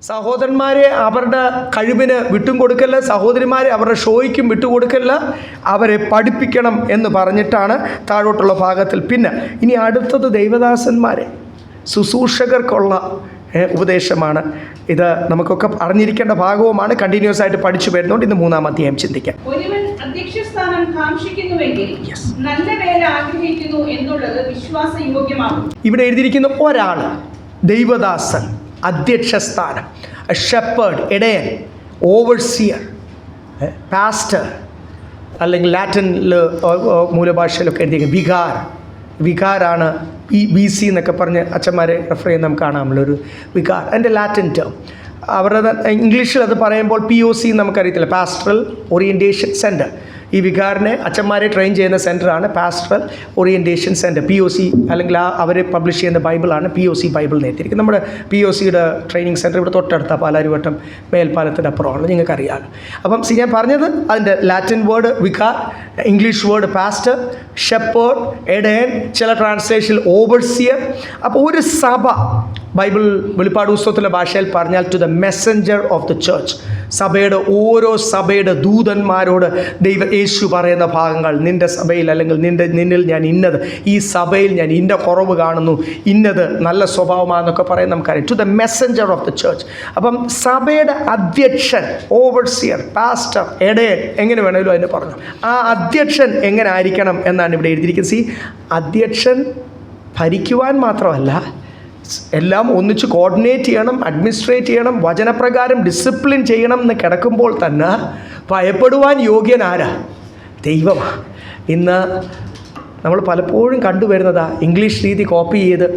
സഹോദരന്മാരെ അവരുടെ കഴിവിന് വിട്ടും കൊടുക്കല്ല, സഹോദരിമാരെ അവരുടെ ഷോയ്ക്കും വിട്ടുകൊടുക്കല്ല, അവരെ പഠിപ്പിക്കണം എന്ന് പറഞ്ഞിട്ടാണ് താഴോട്ടുള്ള ഭാഗത്തിൽ. പിന്നെ ഇനി അടുത്തത് ദൈവദാസന്മാരെ ശുശ്രൂഷകർക്കുള്ള ഉപദേശമാണ്. ഇത് നമുക്കൊക്കെ അറിഞ്ഞിരിക്കേണ്ട ഭാഗവുമാണ്. കണ്ടിന്യൂസ് ആയിട്ട് പഠിച്ചു വരുന്നതുകൊണ്ട് ഇന്ന് 3-ാം അധ്യായം ചിന്തിക്കാം. ഒരുവൻ അധ്യക്ഷസ്ഥാനം കാംക്ഷിക്കുന്നുവെങ്കിൽ നല്ല വേല ആഗ്രഹിക്കുന്നു എന്നുള്ളത് വിശ്വാസയോഗ്യമാകും. ഇവിടെ എഴുതിയിരിക്കുന്ന ഒരാൾ ദൈവദാസൻ, അധ്യക്ഷസ്ഥാനം, ഷെപ്പേർഡ്, ഇടയൻ, ഓവർസിയർ, പാസ്റ്റർ, അല്ലെങ്കിൽ ലാറ്റിനിൽ മൂലഭാഷയിലൊക്കെ എഴുതിയിരിക്കുന്നത് വികാരാണ്. BC എന്നൊക്കെ പറഞ്ഞ് അച്ഛന്മാരെ റെഫർ ചെയ്യുന്ന നമുക്ക് കാണാമല്ലോ ഒരു വികാർ. അതിൻ്റെ ലാറ്റിൻ ടേം. അവരുടെ ഇംഗ്ലീഷിൽ അത് പറയുമ്പോൾ POC നമുക്കറിയത്തില്ല, പാസ്റ്ററൽ ഓറിയൻറ്റേഷൻ സെൻറ്റർ. ഈ വികാറിനെ അച്ഛന്മാരെ ട്രെയിൻ ചെയ്യുന്ന സെൻറ്ററാണ് പാസ്റ്ററൽ ഓറിയൻറ്റേഷൻ സെൻറ്റർ, POC. അല്ലെങ്കിൽ അവർ പബ്ലിഷ് ചെയ്യുന്ന ബൈബിളാണ് POC ബൈബിൾ നേരിട്ടിരിക്കും. നമ്മുടെ POCയുടെ ട്രെയിനിങ് സെൻറ്റർ ഇവിടെ തൊട്ടടുത്ത പാലാരിവട്ടം മേൽപ്പാലത്തിൻ്റെ അപ്പുറമാണ്, നിങ്ങൾക്കറിയാമല്ലോ. അപ്പം ഞാൻ പറഞ്ഞത് അതിൻ്റെ Latin word vicar, English word pastor, shepherd, എഡയൻ, ചില ട്രാൻസ്ലേഷൻ ഓവർസിയർ. അപ്പോൾ ഒരു സഭ, ബൈബിൾ വെളിപ്പാട് പുസ്തകത്തിലെ ഭാഷയിൽ പറഞ്ഞാൽ to the messenger of the church, ഓരോ സഭയുടെ ദൂതന്മാരോട് യേശു പറയുന്ന ഭാഗങ്ങൾ, നിൻ്റെ സഭയിൽ അല്ലെങ്കിൽ നിന്നിൽ ഞാൻ ഇന്നത്, ഈ സഭയിൽ ഞാൻ ഇന്ന കുറവ് കാണുന്നു, ഇന്നത് നല്ല സ്വഭാവമാണെന്നൊക്കെ പറയുന്നത് നമുക്കറിയാം. To the messenger of the church. അപ്പം സഭയുടെ അധ്യക്ഷൻ, ഓവർസിയർ, പാസ്റ്റർ, എഡയൻ, എങ്ങനെ വേണമെങ്കിലും അതിന് പറഞ്ഞു. ആ അധ്യക്ഷൻ എങ്ങനെ ആയിരിക്കണം എന്നാണ് ഇവിടെ എഴുതിയിരിക്കുന്നത്. അധ്യക്ഷൻ ഭരിക്കുവാൻ മാത്രമല്ല, എല്ലാം ഒന്നിച്ച് കോർഡിനേറ്റ് ചെയ്യണം, അഡ്മിനിസ്ട്രേറ്റ് ചെയ്യണം, വചനപ്രകാരം ഡിസിപ്ലിൻ ചെയ്യണം എന്ന് കിടക്കുമ്പോൾ തന്നെ ഭയപ്പെടുവാൻ യോഗ്യനാരാ? ദൈവമാണ്. ഇന്ന് നമ്മൾ പലപ്പോഴും കണ്ടുവരുന്നതാ ഇംഗ്ലീഷ് രീതി കോപ്പി ചെയ്ത്.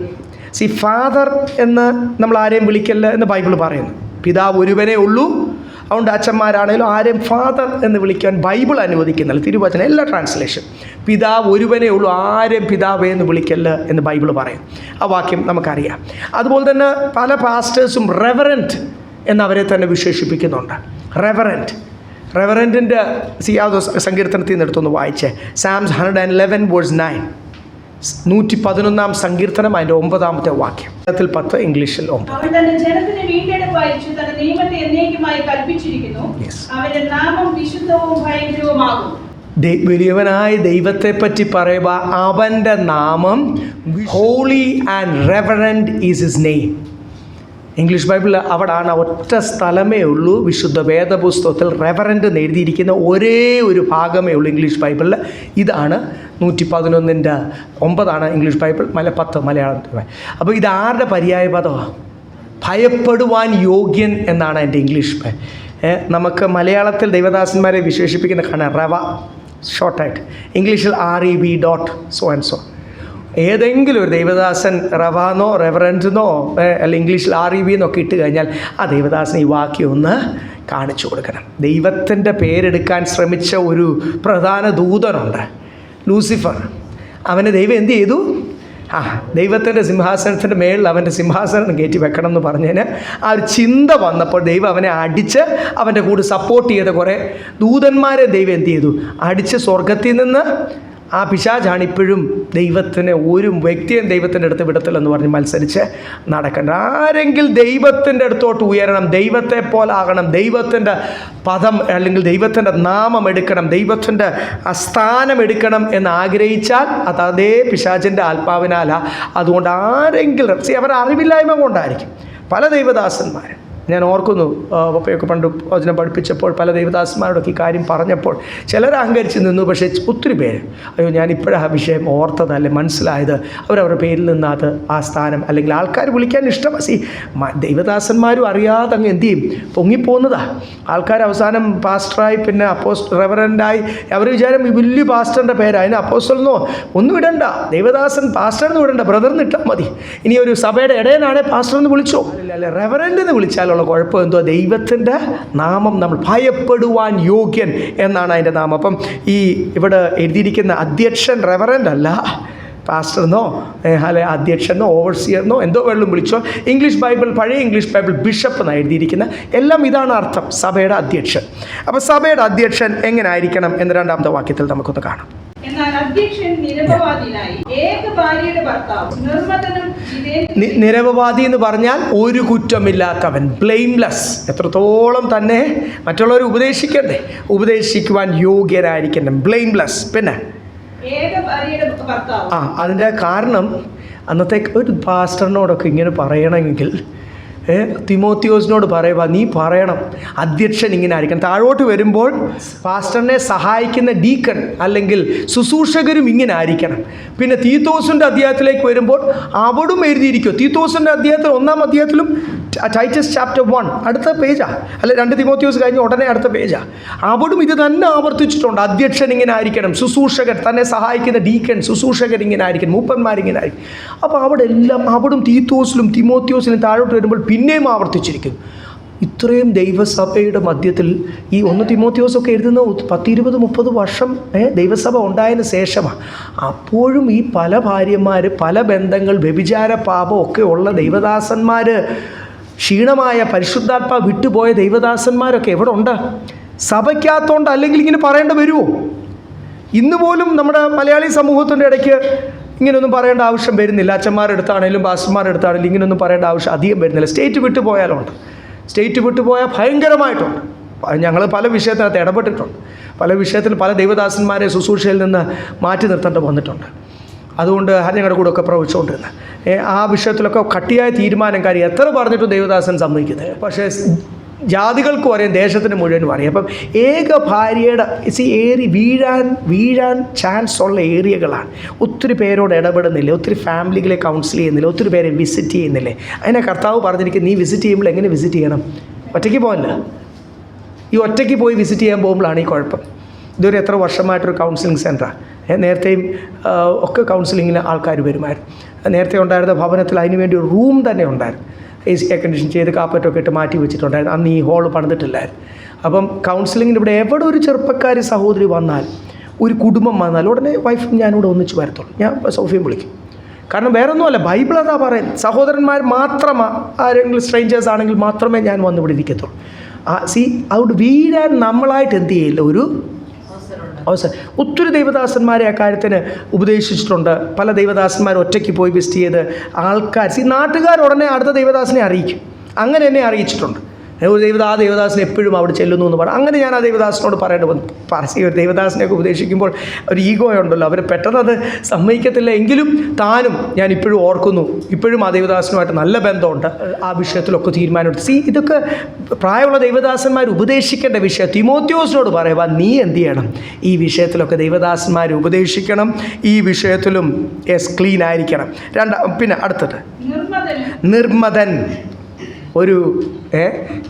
ഫാദർ എന്ന് നമ്മൾ ആരെയും വിളിക്കല്ല എന്ന് ബൈബിൾ പറയുന്നു. പിതാവ് ഒരുവനേ ഉള്ളൂ. അതുകൊണ്ട് അച്ഛന്മാരാണെങ്കിലും ആരെയും ഫാദർ എന്ന് വിളിക്കാൻ ബൈബിൾ അനുവദിക്കുന്നില്ല. തിരുവചനം എല്ലാ ട്രാൻസ്ലേഷൻ പിതാവ് ഒരുവനേ ഉള്ളൂ, ആരെയും പിതാവേ എന്ന് വിളിക്കല്ല എന്ന് ബൈബിൾ പറയും. ആ വാക്യം നമുക്കറിയാം. അതുപോലെ തന്നെ പല പാസ്റ്റേഴ്സും റെവറൻറ്റ് എന്നവരെ തന്നെ വിശേഷിപ്പിക്കുന്നുണ്ട്. റെവറൻറ്റിൻ്റെ സങ്കീർത്തനത്തിൽ നിന്ന് എടുത്തൊന്ന് വായിച്ചേ. സാംസ് 111 verse 9, 111 സങ്കീർത്തനം, അതിൻ്റെ 9ാമത്തെ വാക്യം. 10 ഇംഗ്ലീഷിൽ 9. അവൻ തന്റെ ജനത്തിന് വീണ്ടെടുപ്പ് അയച്ചു തന്റെ നിയമത്തെ എന്നേക്കുമായി കൽപ്പിച്ചിരിക്കുന്നു. അവന്റെ നാമം വിശുദ്ധവും ഭയങ്കരവുമാകും. വലിയവനായ ദൈവത്തെ പറ്റി പറയുക, അവൻ്റെ നാമം holy and reverend is his name. English ബൈബിളിൽ അവിടാണ് ഒറ്റ സ്ഥലമേ ഉള്ളൂ വിശുദ്ധ വേദപുസ്തകത്തിൽ റെവറൻറ്റ് എന്ന് എഴുതിയിരിക്കുന്ന ഒരേ ഒരു ഭാഗമേ ഉള്ളൂ ഇംഗ്ലീഷ് ബൈബിളിൽ. ഇതാണ് 111:9 ഇംഗ്ലീഷ് ബൈബിൾ, 10 മലയാളം. അപ്പോൾ ഇത് ആരുടെ പര്യായ പദമാണ്? ഭയപ്പെടുവാൻ യോഗ്യൻ എന്നാണ് എൻ്റെ ഇംഗ്ലീഷ്. നമുക്ക് മലയാളത്തിൽ ദൈവദാസന്മാരെ വിശേഷിപ്പിക്കുന്ന കാണാം റവ, ഷോർട്ടായിട്ട്. ഇംഗ്ലീഷിൽ REV. ഏതെങ്കിലും ഒരു ദൈവദാസൻ റവാന്നോ റെവറൻറ്റെന്നോ അല്ലെങ്കിൽ ഇംഗ്ലീഷിൽ REV എന്നൊക്കെ ഇട്ട് കഴിഞ്ഞാൽ ആ ദൈവദാസൻ ഈ വാക്യം ഒന്ന് കാണിച്ചു കൊടുക്കണം. ദൈവത്തിൻ്റെ പേരെടുക്കാൻ ശ്രമിച്ച ഒരു പ്രധാന ദൂതനുണ്ട്, ലൂസിഫർ. അവനെ ദൈവം എന്ത് ചെയ്തു? ദൈവത്തിൻ്റെ സിംഹാസനത്തിൻ്റെ മേളിൽ അവൻ്റെ സിംഹാസനം കയറ്റി വെക്കണം എന്ന് പറഞ്ഞതിന് ആ ഒരു ചിന്ത വന്നപ്പോൾ ദൈവം അവനെ അടിച്ച് അവൻ്റെ കൂടെ സപ്പോർട്ട് ചെയ്ത കുറേ ദൂതന്മാരെ ദൈവം എന്ത് ചെയ്തു? അടിച്ച് സ്വർഗത്തിൽ നിന്ന്. ആ പിശാചാണ് ഇപ്പോഴും ദൈവത്തിന് ഒരു വ്യക്തിയും ദൈവത്തിൻ്റെ അടുത്ത് വിടത്തില്ലെന്ന് പറഞ്ഞ് മത്സരിച്ച് നടക്കണം. ആരെങ്കിലും ദൈവത്തിൻ്റെ അടുത്തോട്ട് ഉയരണം, ദൈവത്തെ പോലാകണം, ദൈവത്തിൻ്റെ പദം അല്ലെങ്കിൽ ദൈവത്തിൻ്റെ നാമം എടുക്കണം, ദൈവത്തിൻ്റെ സ്ഥാനം എടുക്കണം എന്ന് ആഗ്രഹിച്ചാൽ അത് അതേ പിശാചിൻ്റെ ആത്മാവിനാലാണ്. അതുകൊണ്ട് ആരെങ്കിലും അവരുടെ അറിവില്ലായ്മ കൊണ്ടായിരിക്കും പല ദൈവദാസന്മാരും. ഞാൻ ഓർക്കുന്നു, പപ്പയൊക്കെ പണ്ട് വചനം പഠിപ്പിച്ചപ്പോൾ പല ദൈവദാസന്മാരോടൊക്കെ ഈ കാര്യം പറഞ്ഞപ്പോൾ ചിലർ അഹങ്കരിച്ച് നിന്നു. പക്ഷേ ഒത്തിരി പേര് അയ്യോ ഞാനിപ്പോഴാ ആ വിഷയം ഓർത്തതല്ലേ മനസ്സിലായത്, അവരവരുടെ പേരിൽ നിന്ന് അത് ആ സ്ഥാനം അല്ലെങ്കിൽ ആൾക്കാർ വിളിക്കാൻ ഇഷ്ടം. ദൈവദാസന്മാരും അറിയാതെ അങ്ങ് എന്ത് ചെയ്യും, പൊങ്ങിപ്പോകുന്നതാ. ആൾക്കാർ അവസാനം പാസ്റ്ററായി, പിന്നെ റെവറൻറ്റായി. അവർ വിചാരം ഈ വലിയ പാസ്റ്ററിൻ്റെ പേരാ, അതിന് അപ്പോസ്റ്റലെന്നോ ഒന്നും ഇടണ്ട, ദൈവദാസൻ പാസ്റ്റർ എന്ന് വിടണ്ട, ബ്രദറിന് ഇട്ടാൽ മതി. ഇനി ഒരു സഭയുടെ ഇടയനാണെ പാസ്റ്റർ എന്ന് വിളിച്ചോ, അല്ലെ റെവറൻറ്റ് എന്ന് വിളിച്ചാലോ തമ്മിലുള്ള കുഴപ്പം എന്തോ, ദൈവത്തിൻ്റെ നാമം നമ്മൾ ഭയപ്പെടുവാൻ യോഗ്യൻ എന്നാണ് അതിൻ്റെ നാമം. അപ്പം ഈ ഇവിടെ എഴുതിയിരിക്കുന്ന അധ്യക്ഷൻ റെവറൻ്റ് അല്ല, പാസ്റ്റർന്നോ അല്ലെ അധ്യക്ഷനോ ഓവർസിയർന്നോ എന്തോ വെള്ളം വിളിച്ചോ. ഇംഗ്ലീഷ് ബൈബിൾ, പഴയ ഇംഗ്ലീഷ് ബൈബിൾ ബിഷപ്പ് എന്നാണ് എഴുതിയിരിക്കുന്നത്. എല്ലാം ഇതാണ് അർത്ഥം, സഭയുടെ അധ്യക്ഷൻ. അപ്പോൾ സഭയുടെ അധ്യക്ഷൻ എങ്ങനെ ആയിരിക്കണം എന്ന് 2-ാമത്തെ വാക്യത്തിൽ നമുക്കൊന്ന് കാണാം. എന്നാൽ അധ്യക്ഷൻ നിരപവാദിനായി ഏക ഭാര്യയുടെ ഭർത്താവ് നിർമ്മതനും നിരപവാദി എന്ന് പറഞ്ഞാൽ ഒരു കുറ്റമില്ലാത്തവൻ, ബ്ലെയിംലെസ്. എത്രത്തോളം തന്നെ മറ്റുള്ളവരെ ഉപദേശിക്കണ്ടേ, ഉപദേശിക്കുവാൻ യോഗ്യരായിരിക്കണം, ബ്ലെയിംലെസ്. പിന്നെ അതിൻ്റെ കാരണം അന്നത്തെ ഒരു പാസ്റ്ററിനോടൊക്കെ ഇങ്ങനെ പറയണമെങ്കിൽ തിമോത്തിയോസിനോട് പറയുക, നീ പറയണം അധ്യക്ഷൻ ഇങ്ങനെ ആയിരിക്കണം. താഴോട്ട് വരുമ്പോൾ പാസ്റ്ററിനെ സഹായിക്കുന്ന ഡീക്കൺ അല്ലെങ്കിൽ ശുശ്രൂഷകരും ഇങ്ങനെ ആയിരിക്കണം. പിന്നെ തീത്തോസിൻ്റെ അധ്യായത്തിലേക്ക് വരുമ്പോൾ അവിടും എഴുതിയിരിക്കും. തീത്തോസിൻ്റെ അധ്യായത്തിൽ 1-ാം അധ്യായത്തിലും ടൈറ്റസ് ചാപ്റ്റർ 1 അടുത്ത പേജാണ്, അല്ലെ 2 തിമോത്തിയോസ് കഴിഞ്ഞ് ഉടനെ അടുത്ത പേജാണ്. അവിടും ഇത് തന്നെ ആവർത്തിച്ചിട്ടുണ്ട്. അധ്യക്ഷൻ ഇങ്ങനെ ആയിരിക്കണം, ശുശ്രൂഷകർ തന്നെ സഹായിക്കുന്ന ഡീക്കൺ ശുശ്രൂഷകർ ഇങ്ങനെ ആയിരിക്കണം, മൂപ്പന്മാരിങ്ങനെ ആയിരിക്കും. അപ്പോൾ അവിടെ എല്ലാം അവിടും തീത്തോസിലും തിമോത്തിയോസിലും താഴോട്ട് വരുമ്പോൾ പിന്നെയും ആവർത്തിച്ചിരിക്കുന്നു. ഇത്രയും ദൈവസഭയുടെ മധ്യത്തിൽ ഈ 1 തിമോത്തിയോസൊക്കെ എഴുതുന്ന 10-20-30 വർഷം ദൈവസഭ ഉണ്ടായതിന് ശേഷമാണ്. അപ്പോഴും ഈ പല ഭാര്യമാർ, പല ബന്ധങ്ങൾ, വ്യഭിചാര പാപം ഒക്കെ ഉള്ള ദൈവദാസന്മാർ, ക്ഷീണമായ പരിശുദ്ധാത്മാ വിട്ടുപോയ ദൈവദാസന്മാരൊക്കെ എവിടെ ഉണ്ട്? സഭയ്ക്കകത്തോണ്ട്. അല്ലെങ്കിൽ ഇങ്ങനെ പറയേണ്ട വരുമോ? ഇന്ന് പോലും നമ്മുടെ മലയാളി സമൂഹത്തിൻ്റെ ഇടയ്ക്ക് ഇങ്ങനെയൊന്നും പറയേണ്ട ആവശ്യം വരുന്നില്ല. അച്ഛന്മാരെടുത്താണേലും പാസ്റ്റർമാരെടുത്താണേലും ഇങ്ങനെയൊന്നും പറയേണ്ട ആവശ്യം അധികം വരുന്നില്ല. സ്റ്റേറ്റ് വിട്ടു പോയാലുണ്ട്, സ്റ്റേറ്റ് വിട്ടു പോയാൽ ഭയങ്കരമായിട്ടുണ്ട്. ഞങ്ങൾ പല വിഷയത്തിനകത്ത് ഇടപെട്ടിട്ടുണ്ട്. പല വിഷയത്തിൽ പല ദൈവദാസന്മാരെ ശുശ്രൂഷയിൽ നിന്ന് മാറ്റി നിർത്തേണ്ടി വന്നിട്ടുണ്ട്. അതുകൊണ്ട് ഞങ്ങളുടെ കൂടെ ഒക്കെ പ്രവചിച്ചുകൊണ്ടിരുന്നത് ആ വിഷയത്തിലൊക്കെ കട്ടിയായ തീരുമാനം കാര്യം എത്ര പറഞ്ഞിട്ടും ദൈവദാസൻ സമ്മതിക്കുന്നത്. പക്ഷേ ജാതികൾക്കും അറിയാം, ദേശത്തിന് മുഴുവനും അറിയാം. അപ്പം ഏക ഭാര്യയുടെ വീഴാൻ ചാൻസ് ഉള്ള ഏരിയകളാണ്. ഒത്തിരി പേരോട് ഇടപെടുന്നില്ല, ഒത്തിരി ഫാമിലികളെ കൗൺസിൽ ചെയ്യുന്നില്ല, ഒത്തിരി പേരെ വിസിറ്റ് ചെയ്യുന്നില്ലേ. അതിനെ കർത്താവ് പറഞ്ഞിരിക്കുന്നത്, നീ വിസിറ്റ് ചെയ്യുമ്പോൾ എങ്ങനെ വിസിറ്റ് ചെയ്യണം? ഒറ്റയ്ക്ക് പോകല്ല. ഈ ഒറ്റയ്ക്ക് പോയി വിസിറ്റ് ചെയ്യാൻ പോകുമ്പോഴാണ് ഈ കുഴപ്പം. ഇതൊരു എത്ര വർഷമായിട്ടൊരു കൗൺസിലിംഗ് സെൻ്ററാണ്. നേരത്തെയും ഒക്കെ കൗൺസിലിങ്ങിന് ആൾക്കാർ വരുമായിരുന്നു. നേരത്തെ ഉണ്ടായിരുന്ന ഭവനത്തിൽ അതിന് വേണ്ടി ഒരു റൂം തന്നെ ഉണ്ടായിരുന്നു. AC എയർ കണ്ടീഷൻ ചെയ്ത് കാപ്പറ്റൊക്കെ ഇട്ട് മാറ്റി വെച്ചിട്ടുണ്ടായിരുന്നു. അന്ന് ഈ ഹോൾ പണിതിട്ടില്ലായിരുന്നു. അപ്പം കൗൺസിലിങ്ങിന് ഇവിടെ എവിടെ ഒരു ചെറുപ്പക്കാരി സഹോദരി വന്നാൽ, ഒരു കുടുംബം വന്നാൽ ഉടനെ വൈഫും ഞാനിവിടെ ഒന്നിച്ച് വരത്തുള്ളൂ. ഞാൻ സോഫിയും വിളിക്കും. കാരണം വേറെ ഒന്നുമല്ല, ബൈബിൾ അതാ പറയുന്നത്. സഹോദരന്മാർ മാത്രമാണ്, ആരെങ്കിലും സ്ട്രേഞ്ചേഴ്സ് ആണെങ്കിൽ മാത്രമേ ഞാൻ വന്ന് ഇവിടെ ഇരിക്കത്തുള്ളൂ. അതുകൊണ്ട് വീഴാൻ നമ്മളായിട്ട് എന്ത് ചെയ്യില്ല, ഒരു അവസരം. ഒത്തിരി ദൈവദാസന്മാരെ ആ കാര്യത്തിന് ഉപദേശിച്ചിട്ടുണ്ട്. പല ദൈവദാസന്മാർ ഒറ്റയ്ക്ക് പോയി വിസിറ്റ് ചെയ്ത് ആൾക്കാർ നാട്ടുകാർ ഉടനെ അടുത്ത ദൈവദാസനെ അറിയിക്കും. അങ്ങനെ എന്നെ അറിയിച്ചിട്ടുണ്ട്. ഒരു ദേവദാസൻ എപ്പോഴും അവിടെ ചെല്ലുന്നു എന്ന് പറഞ്ഞു. അങ്ങനെ ഞാൻ ആ ദൈവദാസനോട് പറയേണ്ടി വന്നു. ഒരു ദൈവദാസനെയൊക്കെ ഉപദേശിക്കുമ്പോൾ ഒരു ഈഗോ ഉണ്ടല്ലോ, അവർ പെട്ടെന്ന് അത് സമ്മതിക്കത്തില്ല. എങ്കിലും താനും ഞാൻ ഇപ്പോഴും ഓർക്കുന്നു, ഇപ്പോഴും ആ ദൈവദാസനുമായിട്ട് നല്ല ബന്ധമുണ്ട്. ആ വിഷയത്തിലൊക്കെ തീരുമാനമെടുത്ത് ഇതൊക്കെ പ്രായമുള്ള ദൈവദാസന്മാർ ഉപദേശിക്കേണ്ട വിഷയം. തിമോത്തിയോസിനോട് പറയുക, നീ എന്ത് ചെയ്യണം? ഈ വിഷയത്തിലൊക്കെ ദൈവദാസന്മാർ ഉപദേശിക്കണം. ഈ വിഷയത്തിലും ക്ലീൻ ആയിരിക്കണം. പിന്നെ അടുത്തത് നിർമ്മതൻ, ഒരു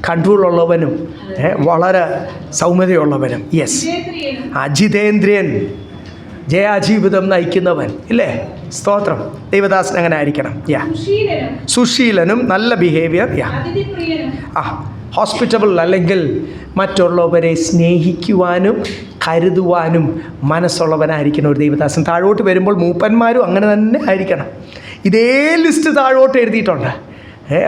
കൺട്രോളുള്ളവനും വളരെ സൗമ്യതയുള്ളവനും. യെസ്, അജിതേന്ദ്രിയൻ, ജയാജീവിതം നയിക്കുന്നവൻ, ഇല്ലേ? സ്തോത്രം. ദൈവദാസൻ അങ്ങനെ ആയിരിക്കണം. സുശീലനും, നല്ല ബിഹേവിയർ. ഹോസ്പിറ്റബിൾ, അല്ലെങ്കിൽ മറ്റുള്ളവരെ സ്നേഹിക്കുവാനും കരുതുവാനും മനസ്സുള്ളവനായിരിക്കണം ഒരു ദൈവദാസൻ. താഴോട്ട് വരുമ്പോൾ മൂപ്പന്മാരും അങ്ങനെ തന്നെ ആയിരിക്കണം. ഇതേ ലിസ്റ്റ് താഴോട്ട് എഴുതിയിട്ടുണ്ട്.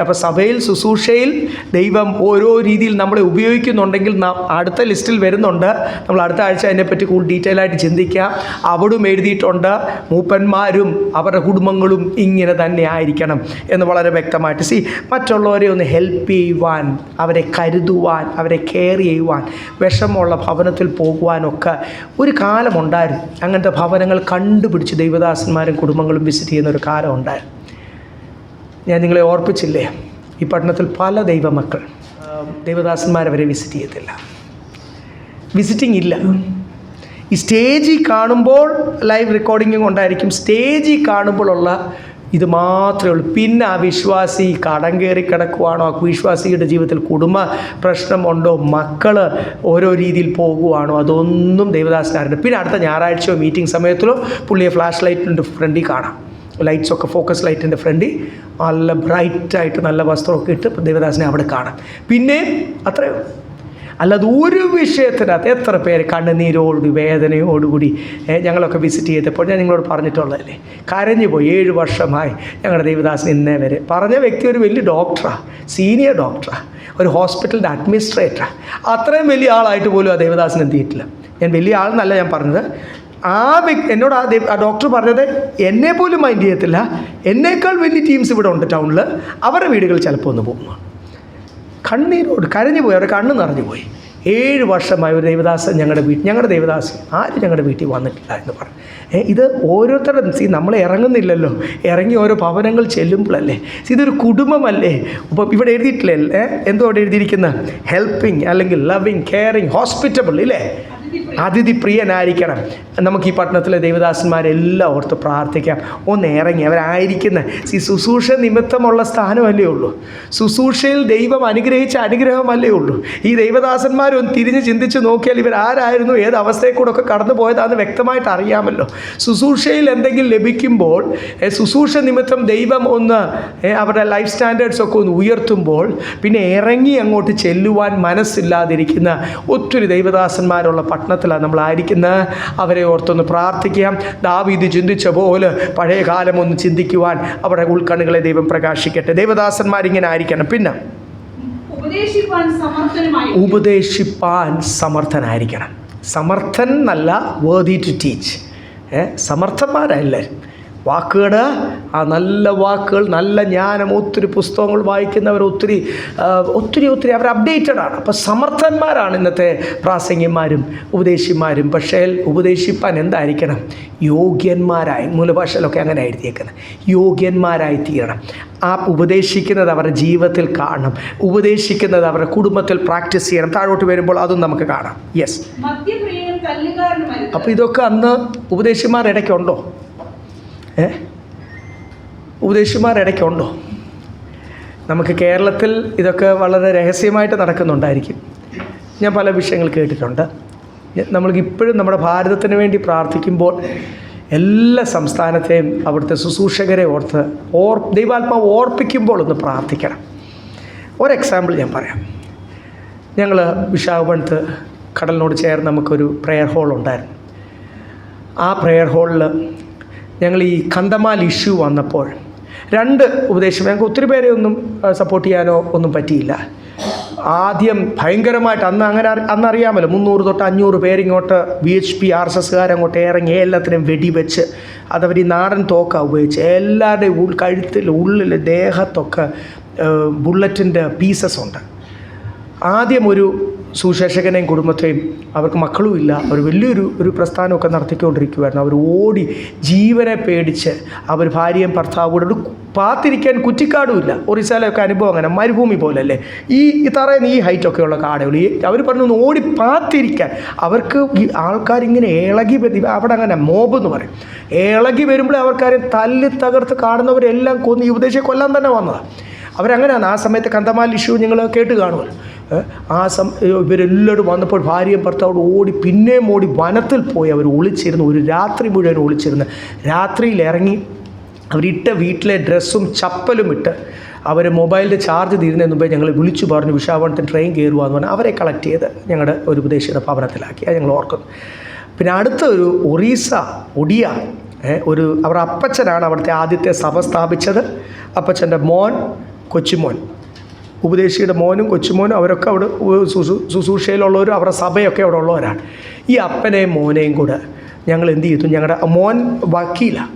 അപ്പോൾ സഭയിൽ ശുശ്രൂഷയിൽ ദൈവം ഓരോ രീതിയിൽ നമ്മളെ ഉപയോഗിക്കുന്നുണ്ടെങ്കിൽ അടുത്ത ലിസ്റ്റിൽ വരുന്നുണ്ട്. നമ്മൾ അടുത്ത ആഴ്ച അതിനെപ്പറ്റി കൂടുതൽ ഡീറ്റെയിൽ ആയിട്ട് ചിന്തിക്കാം. അവിടും എഴുതിയിട്ടുണ്ട്, മൂപ്പന്മാരും അവരുടെ കുടുംബങ്ങളും ഇങ്ങനെ തന്നെ ആയിരിക്കണം എന്ന് വളരെ വ്യക്തമായിട്ട്. മറ്റുള്ളവരെ ഒന്ന് ഹെൽപ്പ് ചെയ്യുവാൻ, അവരെ കരുതുവാൻ, അവരെ കെയർ ചെയ്യുവാൻ, വിഷമമുള്ള ഭവനത്തിൽ പോകുവാനൊക്കെ ഒരു കാലമുണ്ടായിരുന്നു. അങ്ങനത്തെ ഭവനങ്ങൾ കണ്ടുപിടിച്ച് ദൈവദാസന്മാരും കുടുംബങ്ങളും വിസിറ്റ് ചെയ്യുന്ന ഒരു കാലം ഉണ്ടായിരുന്നു. ഞാൻ നിങ്ങളെ ഓർപ്പിച്ചില്ലേ, ഈ പട്ടണത്തിൽ പല ദൈവമക്കൾ ദൈവദാസന്മാരവരെ വിസിറ്റ് ചെയ്യത്തില്ല, വിസിറ്റിംഗ് ഇല്ല. ഈ സ്റ്റേജിൽ കാണുമ്പോൾ ലൈവ് റെക്കോർഡിങ്ങും ഉണ്ടായിരിക്കും. സ്റ്റേജിൽ കാണുമ്പോഴുള്ള ഇത് മാത്രമേ ഉള്ളൂ. പിന്നെ ആ വിശ്വാസി കടം കയറി കിടക്കുവാണോ, ആ വിശ്വാസിയുടെ ജീവിതത്തിൽ കുടുംബ പ്രശ്നമുണ്ടോ, മക്കൾ ഓരോ രീതിയിൽ പോകുവാണോ, അതൊന്നും ദൈവദാസനാരുണ്ട്. പിന്നെ അടുത്ത ഞായറാഴ്ചയോ മീറ്റിംഗ് സമയത്തിലോ പുള്ളിയെ ഫ്ലാഷ് ലൈറ്റിൻ്റെ ഫ്രണ്ടിൽ കാണാം. ലൈറ്റ്സൊക്കെ ഫോക്കസ് ലൈറ്റിൻ്റെ ഫ്രണ്ടിൽ നല്ല ബ്രൈറ്റായിട്ട് നല്ല വസ്ത്രമൊക്കെ ഇട്ട് ദേവദാസിനെ അവിടെ കാണാം. പിന്നെ അത്രയോ, അല്ലാതെ ഒരു വിഷയത്തിനകത്ത് എത്ര പേര് കണ്ണുനീരോടുകൂടി വേദനയോടുകൂടി ഞങ്ങളൊക്കെ വിസിറ്റ് ചെയ്തപ്പോൾ ഞാൻ നിങ്ങളോട് പറഞ്ഞിട്ടുള്ളതല്ലേ, കരഞ്ഞു പോയി. 7 വർഷമായി ഞങ്ങളുടെ ദേവദാസൻ ഇന്നേ വരെ. പറഞ്ഞ വ്യക്തി ഒരു വലിയ ഡോക്ടറാണ്, സീനിയർ ഡോക്ടറാണ്, ഒരു ഹോസ്പിറ്റലിൻ്റെ അഡ്മിനിസ്ട്രേറ്ററാണ്. അത്രയും വലിയ ആളായിട്ട് പോലും ആ ദേവദാസൻ എന്തിയിട്ടില്ല. ഞാൻ വലിയ ആളെന്നല്ല ഞാൻ പറഞ്ഞത്, ആ വ്യക്തി എന്നോട് ആ ഡോക്ടർ പറഞ്ഞത് എന്നെ പോലും മൈൻഡ് ചെയ്യത്തില്ല, എന്നേക്കാൾ വലിയ ടീംസ് ഇവിടെ ഉണ്ട് ടൗണിൽ, അവരുടെ വീടുകൾ ചിലപ്പോൾ ഒന്ന് പോകുന്നു. കണ്ണീരോട് കരഞ്ഞു പോയി, അവരുടെ കണ്ണ് നിറഞ്ഞു പോയി. 7 വർഷമായി ഒരു ദേവദാസൻ ഞങ്ങളുടെ ദേവദാസൻ ആരും ഞങ്ങളുടെ വീട്ടിൽ വന്നിട്ടില്ല എന്ന് പറഞ്ഞു. ഇത് ഓരോരുത്തരുടെ നമ്മൾ ഇറങ്ങുന്നില്ലല്ലോ, ഇറങ്ങി ഓരോ ഭവനങ്ങൾ ചെല്ലുമ്പോഴല്ലേ, ഇതൊരു കുടുംബമല്ലേ. അപ്പോൾ ഇവിടെ എഴുതിയിട്ടില്ലേ, എന്തോ അവിടെ എഴുതിയിരിക്കുന്ന ഹെൽപ്പിംഗ് അല്ലെങ്കിൽ ലവിങ് കെയറിങ് ഹോസ്പിറ്റബിൾ ഇല്ലേ, അതിഥി പ്രിയനായിരിക്കണം. നമുക്ക് ഈ പട്ടണത്തിലെ ദേവദാസന്മാരെല്ലാം ഓർത്ത് പ്രാർത്ഥിക്കാം. ഒന്ന് ഇറങ്ങി അവരായിരിക്കുന്ന ശുശ്രൂഷ നിമിത്തമുള്ള സ്ഥാനമല്ലേ ഉള്ളൂ, ശുശ്രൂഷയിൽ ദൈവം അനുഗ്രഹിച്ച അനുഗ്രഹമല്ലേ ഉള്ളൂ. ഈ ദേവദാസന്മാരൊന്ന് തിരിഞ്ഞ് ചിന്തിച്ച് നോക്കിയാൽ ഇവരാരായിരുന്നു, ഏത് അവസ്ഥയിൽ കൂടെ ഒക്കെ കടന്നു പോയതാണെന്ന് വ്യക്തമായിട്ട് അറിയാമല്ലോ. ശുശ്രൂഷയിൽ എന്തെങ്കിലും ലഭിക്കുമ്പോൾ, ശുശ്രൂഷ നിമിത്തം ദൈവം ഒന്ന് അവരുടെ ലൈഫ് സ്റ്റാൻഡേർഡ്സ് ഒക്കെ ഒന്ന് ഉയർത്തുമ്പോൾ, പിന്നെ ഇറങ്ങി അങ്ങോട്ട് ചെല്ലുവാൻ മനസ്സില്ലാതിരിക്കുന്ന ഒത്തിരി ദേവദാസന്മാരുള്ള പട്ടണത്തിലാണ് നമ്മളായിരിക്കുന്നത്. അവരെ ഓർത്തൊന്ന് പ്രാർത്ഥിക്കാം. ദാവീദ് ചിന്തിച്ച പോലെ പഴയ കാലം ഒന്ന് ചിന്തിക്കുവാൻ അവരുടെ ഉൾക്കണ്ണുകളെ ദൈവം പ്രകാശിക്കട്ടെ. ദേവദാസന്മാരിങ്ങനെ ആയിരിക്കണം. പിന്നെ ഉപദേശിപ്പാൻ സമർത്ഥനായിരിക്കണം. സമർത്ഥൻ എന്നല്ല, വേർതി ടു ടീച്ച്. സമർത്ഥന്മാരല്ലാരും വാക്കുകൾ, ആ നല്ല വാക്കുകൾ, നല്ല ജ്ഞാനം, ഒത്തിരി പുസ്തകങ്ങൾ വായിക്കുന്നവർ, ഒത്തിരി അവർ അപ്ഡേറ്റഡ് ആണ്. അപ്പോൾ സമർത്ഥന്മാരാണ് ഇന്നത്തെ പ്രാസംഗികന്മാരും ഉപദേശിമാരും. പക്ഷേ ഉപദേശിപ്പാൻ എന്തായിരിക്കണം? യോഗ്യന്മാരായി. മൂലഭാഷയിലൊക്കെ അങ്ങനെ എഴുതിയേക്കുന്നത്, യോഗ്യന്മാരായി തീരണം. ആ ഉപദേശിക്കുന്നത് അവരുടെ ജീവിതത്തിൽ കാണണം, ഉപദേശിക്കുന്നത് അവരുടെ കുടുംബത്തിൽ പ്രാക്ടീസ് ചെയ്യണം. താഴോട്ട് വരുമ്പോൾ അതും നമുക്ക് കാണാം. യെസ്, അപ്പോൾ ഇതൊക്കെ അന്ന് ഉപദേശിമാരിടയ്ക്കുണ്ടോ? ഉപദേശിമാരിടയ്ക്കുണ്ടോ? നമുക്ക് കേരളത്തിൽ ഇതൊക്കെ വളരെ രഹസ്യമായിട്ട് നടക്കുന്നുണ്ടായിരിക്കും. ഞാൻ പല വിഷയങ്ങൾ കേട്ടിട്ടുണ്ട്. നമ്മൾക്കിപ്പോഴും നമ്മുടെ ഭാരതത്തിന് വേണ്ടി പ്രാർത്ഥിക്കുമ്പോൾ എല്ലാ സംസ്ഥാനത്തെയും അവിടുത്തെ ശുശ്രൂഷകരെ ഓർത്ത് ദൈവാത്മാവ് ഓർപ്പിക്കുമ്പോൾ ഒന്ന് പ്രാർത്ഥിക്കണം. ഒരു എക്സാമ്പിൾ ഞാൻ പറയാം. ഞങ്ങൾ വിശാഖപട്ടണത്ത് കടലിനോട് ചേർന്ന് നമുക്കൊരു പ്രെയർ ഹോൾ ഉണ്ടായിരുന്നു. ആ പ്രെയർ ഹോളിൽ ഞങ്ങൾ ഈ കന്തമാൽ ഇഷ്യൂ വന്നപ്പോൾ 2 ഉപദേശം, ഞങ്ങൾക്ക് ഒത്തിരി പേരെ ഒന്നും സപ്പോർട്ട് ചെയ്യാനോ ഒന്നും പറ്റിയില്ല. ആദ്യം ഭയങ്കരമായിട്ട് അന്നറിയാമല്ലോ, 300 തൊട്ട് 500 പേരിങ്ങോട്ട് VHP RSSകാരങ്ങോട്ട് ഇറങ്ങി എല്ലാത്തിനും വെടിവെച്ച്, അതവർ ഈ നാടൻ തോക്ക ഉപയോഗിച്ച് എല്ലാവരുടെയും കഴുത്തിൽ ഉള്ളിൽ ദേഹത്തൊക്കെ ബുള്ളറ്റിൻ്റെ പീസസ് ഉണ്ട്. ആദ്യം ഒരു സുശേഷകനെയും കുടുംബത്തെയും, അവർക്ക് മക്കളുമില്ല, അവർ വലിയൊരു പ്രസ്ഥാനമൊക്കെ നടത്തിക്കൊണ്ടിരിക്കുമായിരുന്നു. അവർ ഓടി ജീവനെ പേടിച്ച് അവർ ഭാര്യയും ഭർത്താവും കൂടെ പാത്തിരിക്കാൻ കുറ്റിക്കാടുമില്ല. ഒറീസയിലൊക്കെ അനുഭവം അങ്ങനെ, മരുഭൂമി പോലല്ലേ, ഈ തറയുന്ന ഈ ഹൈറ്റൊക്കെയുള്ള കാടുകൾ. അവർ പറഞ്ഞു ഒന്ന് ഓടി പാത്തിരിക്കാൻ. അവർക്ക് ഈ ആൾക്കാരിങ്ങനെ ഇളകി അവിടെ അങ്ങനെ മോബ് എന്ന് പറയും, ഇളകി വരുമ്പോഴേ അവർക്കാരെ തല്ലി തകർത്ത് കാണുന്നവരെല്ലാം കൊന്ന് ഈ ഉപദേശിയെ കൊല്ലാൻ തന്നെ വന്നതാണ്. അവരങ്ങനെയാണ്. ആ സമയത്ത് കന്തമാൽ ഇഷ്യൂ നിങ്ങൾ കേട്ട് കാണുമല്ലോ. ഇവരെല്ലാവരും വന്നപ്പോൾ ഭാര്യയും ഭർത്താവോട് ഓടി, പിന്നെയും ഓടി വനത്തിൽ പോയി അവർ ഒളിച്ചിരുന്നു. ഒരു രാത്രി മുഴുവൻ ഒളിച്ചിരുന്ന്, രാത്രിയിൽ ഇറങ്ങി അവരിട്ട വീട്ടിലെ ഡ്രസ്സും ചപ്പലും ഇട്ട് അവർ മൊബൈലിൻ്റെ ചാർജ് തീരുന്നതിന് മുമ്പേ ഞങ്ങൾ വിളിച്ചു പറഞ്ഞു വിശാഖപട്ടണത്തിന് ട്രെയിൻ കയറുകയെന്ന് പറഞ്ഞാൽ അവരെ കളക്ട് ചെയ്ത് ഞങ്ങളുടെ ഒരു ഉപദേശിയുടെ ഭവനത്തിലാക്കി. അത് ഞങ്ങൾ ഓർക്കുന്നു. പിന്നെ അടുത്ത ഒരു ഒഡിയ അവരുടെ അപ്പച്ചനാണ് അവിടുത്തെ ആദ്യത്തെ സഭ സ്ഥാപിച്ചത്. അപ്പച്ചൻ്റെ മോൻ, കൊച്ചുമോൻ, ഉപദേശിയുടെ മോനും കൊച്ചുമോനും അവരൊക്കെ അവിടെ ശുശ്രൂഷയിലുള്ളവരും അവരുടെ സഭയൊക്കെ അവിടെ ഉള്ളവരാണ്. ഈ അപ്പനെയും മോനെയും കൂടെ ഞങ്ങൾ എന്ത് ചെയ്തു, ഞങ്ങളുടെ മോൻ വക്കീലാണ്,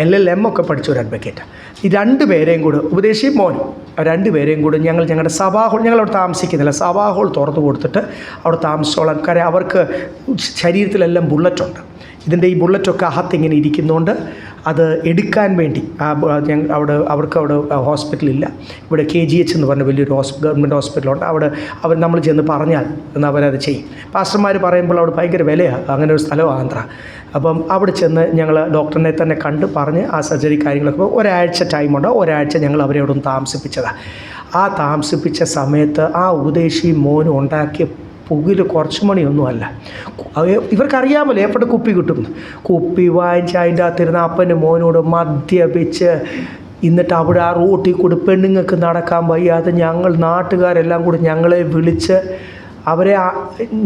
LLM ഒക്കെ പഠിച്ച ഒരു അഡ്വക്കേറ്റാണ്. ഈ 2 പേരെയും കൂടെ, ഉപദേശിയും മോനും 2 പേരെയും കൂടെ ഞങ്ങളുടെ സഭാ ഹോൾ, ഞങ്ങളവിടെ താമസിക്കുന്നില്ല, സഭാ ഹോൾ തുറന്നു കൊടുത്തിട്ട് അവിടെ താമസിച്ചോളാം. കാര്യം അവർക്ക് ശരീരത്തിലെല്ലാം ബുള്ളറ്റുണ്ട്. ഇതിൻ്റെ ഈ ബുള്ളറ്റൊക്കെ അകത്തിങ്ങനെ ഇരിക്കുന്നതുകൊണ്ട് അത് എടുക്കാൻ വേണ്ടി അവർക്ക് അവിടെ ഹോസ്പിറ്റലില്ല. ഇവിടെ KGH എന്ന് പറഞ്ഞ വലിയൊരു ഗവൺമെൻറ് ഹോസ്പിറ്റലുണ്ട്. അവർ നമ്മൾ ചെന്ന് പറഞ്ഞാൽ എന്ന് അവരത് ചെയ്യും. പാസ്റ്റർമാർ പറയുമ്പോൾ അവിടെ ഭയങ്കര വിലയാണ്, അങ്ങനെ ഒരു സ്ഥലം ആന്ധ്ര. അപ്പം അവിടെ ചെന്ന് ഞങ്ങൾ ഡോക്ടറിനെ തന്നെ കണ്ട് പറഞ്ഞ് ആ സർജറി കാര്യങ്ങളൊക്കെ ഒരാഴ്ച ടൈമുണ്ട്. ഒരാഴ്ച ഞങ്ങൾ അവരെ അവിടെ ഒന്ന് താമസിപ്പിച്ചതാണ്. ആ താമസിപ്പിച്ച സമയത്ത് ആ ഉപദേശിയും മോനും ഉണ്ടാക്കിയ പുകിൽ കുറച്ച് മണിയൊന്നുമല്ല. ഇവർക്കറിയാമല്ലോ എപ്പോഴും കുപ്പി കിട്ടും. കുപ്പി വാങ്ങിച്ച് അതിൻ്റെ അകത്തിരുന്ന് അപ്പനും മോനോട് മദ്യപിച്ച് എന്നിട്ട് അവിടെ ആ റോട്ടിൽ കൂടി പെണ്ണുങ്ങൾക്ക് നടക്കാൻ വയ്യാതെ ഞങ്ങൾ നാട്ടുകാരെല്ലാം കൂടി ഞങ്ങളെ വിളിച്ച് അവരെ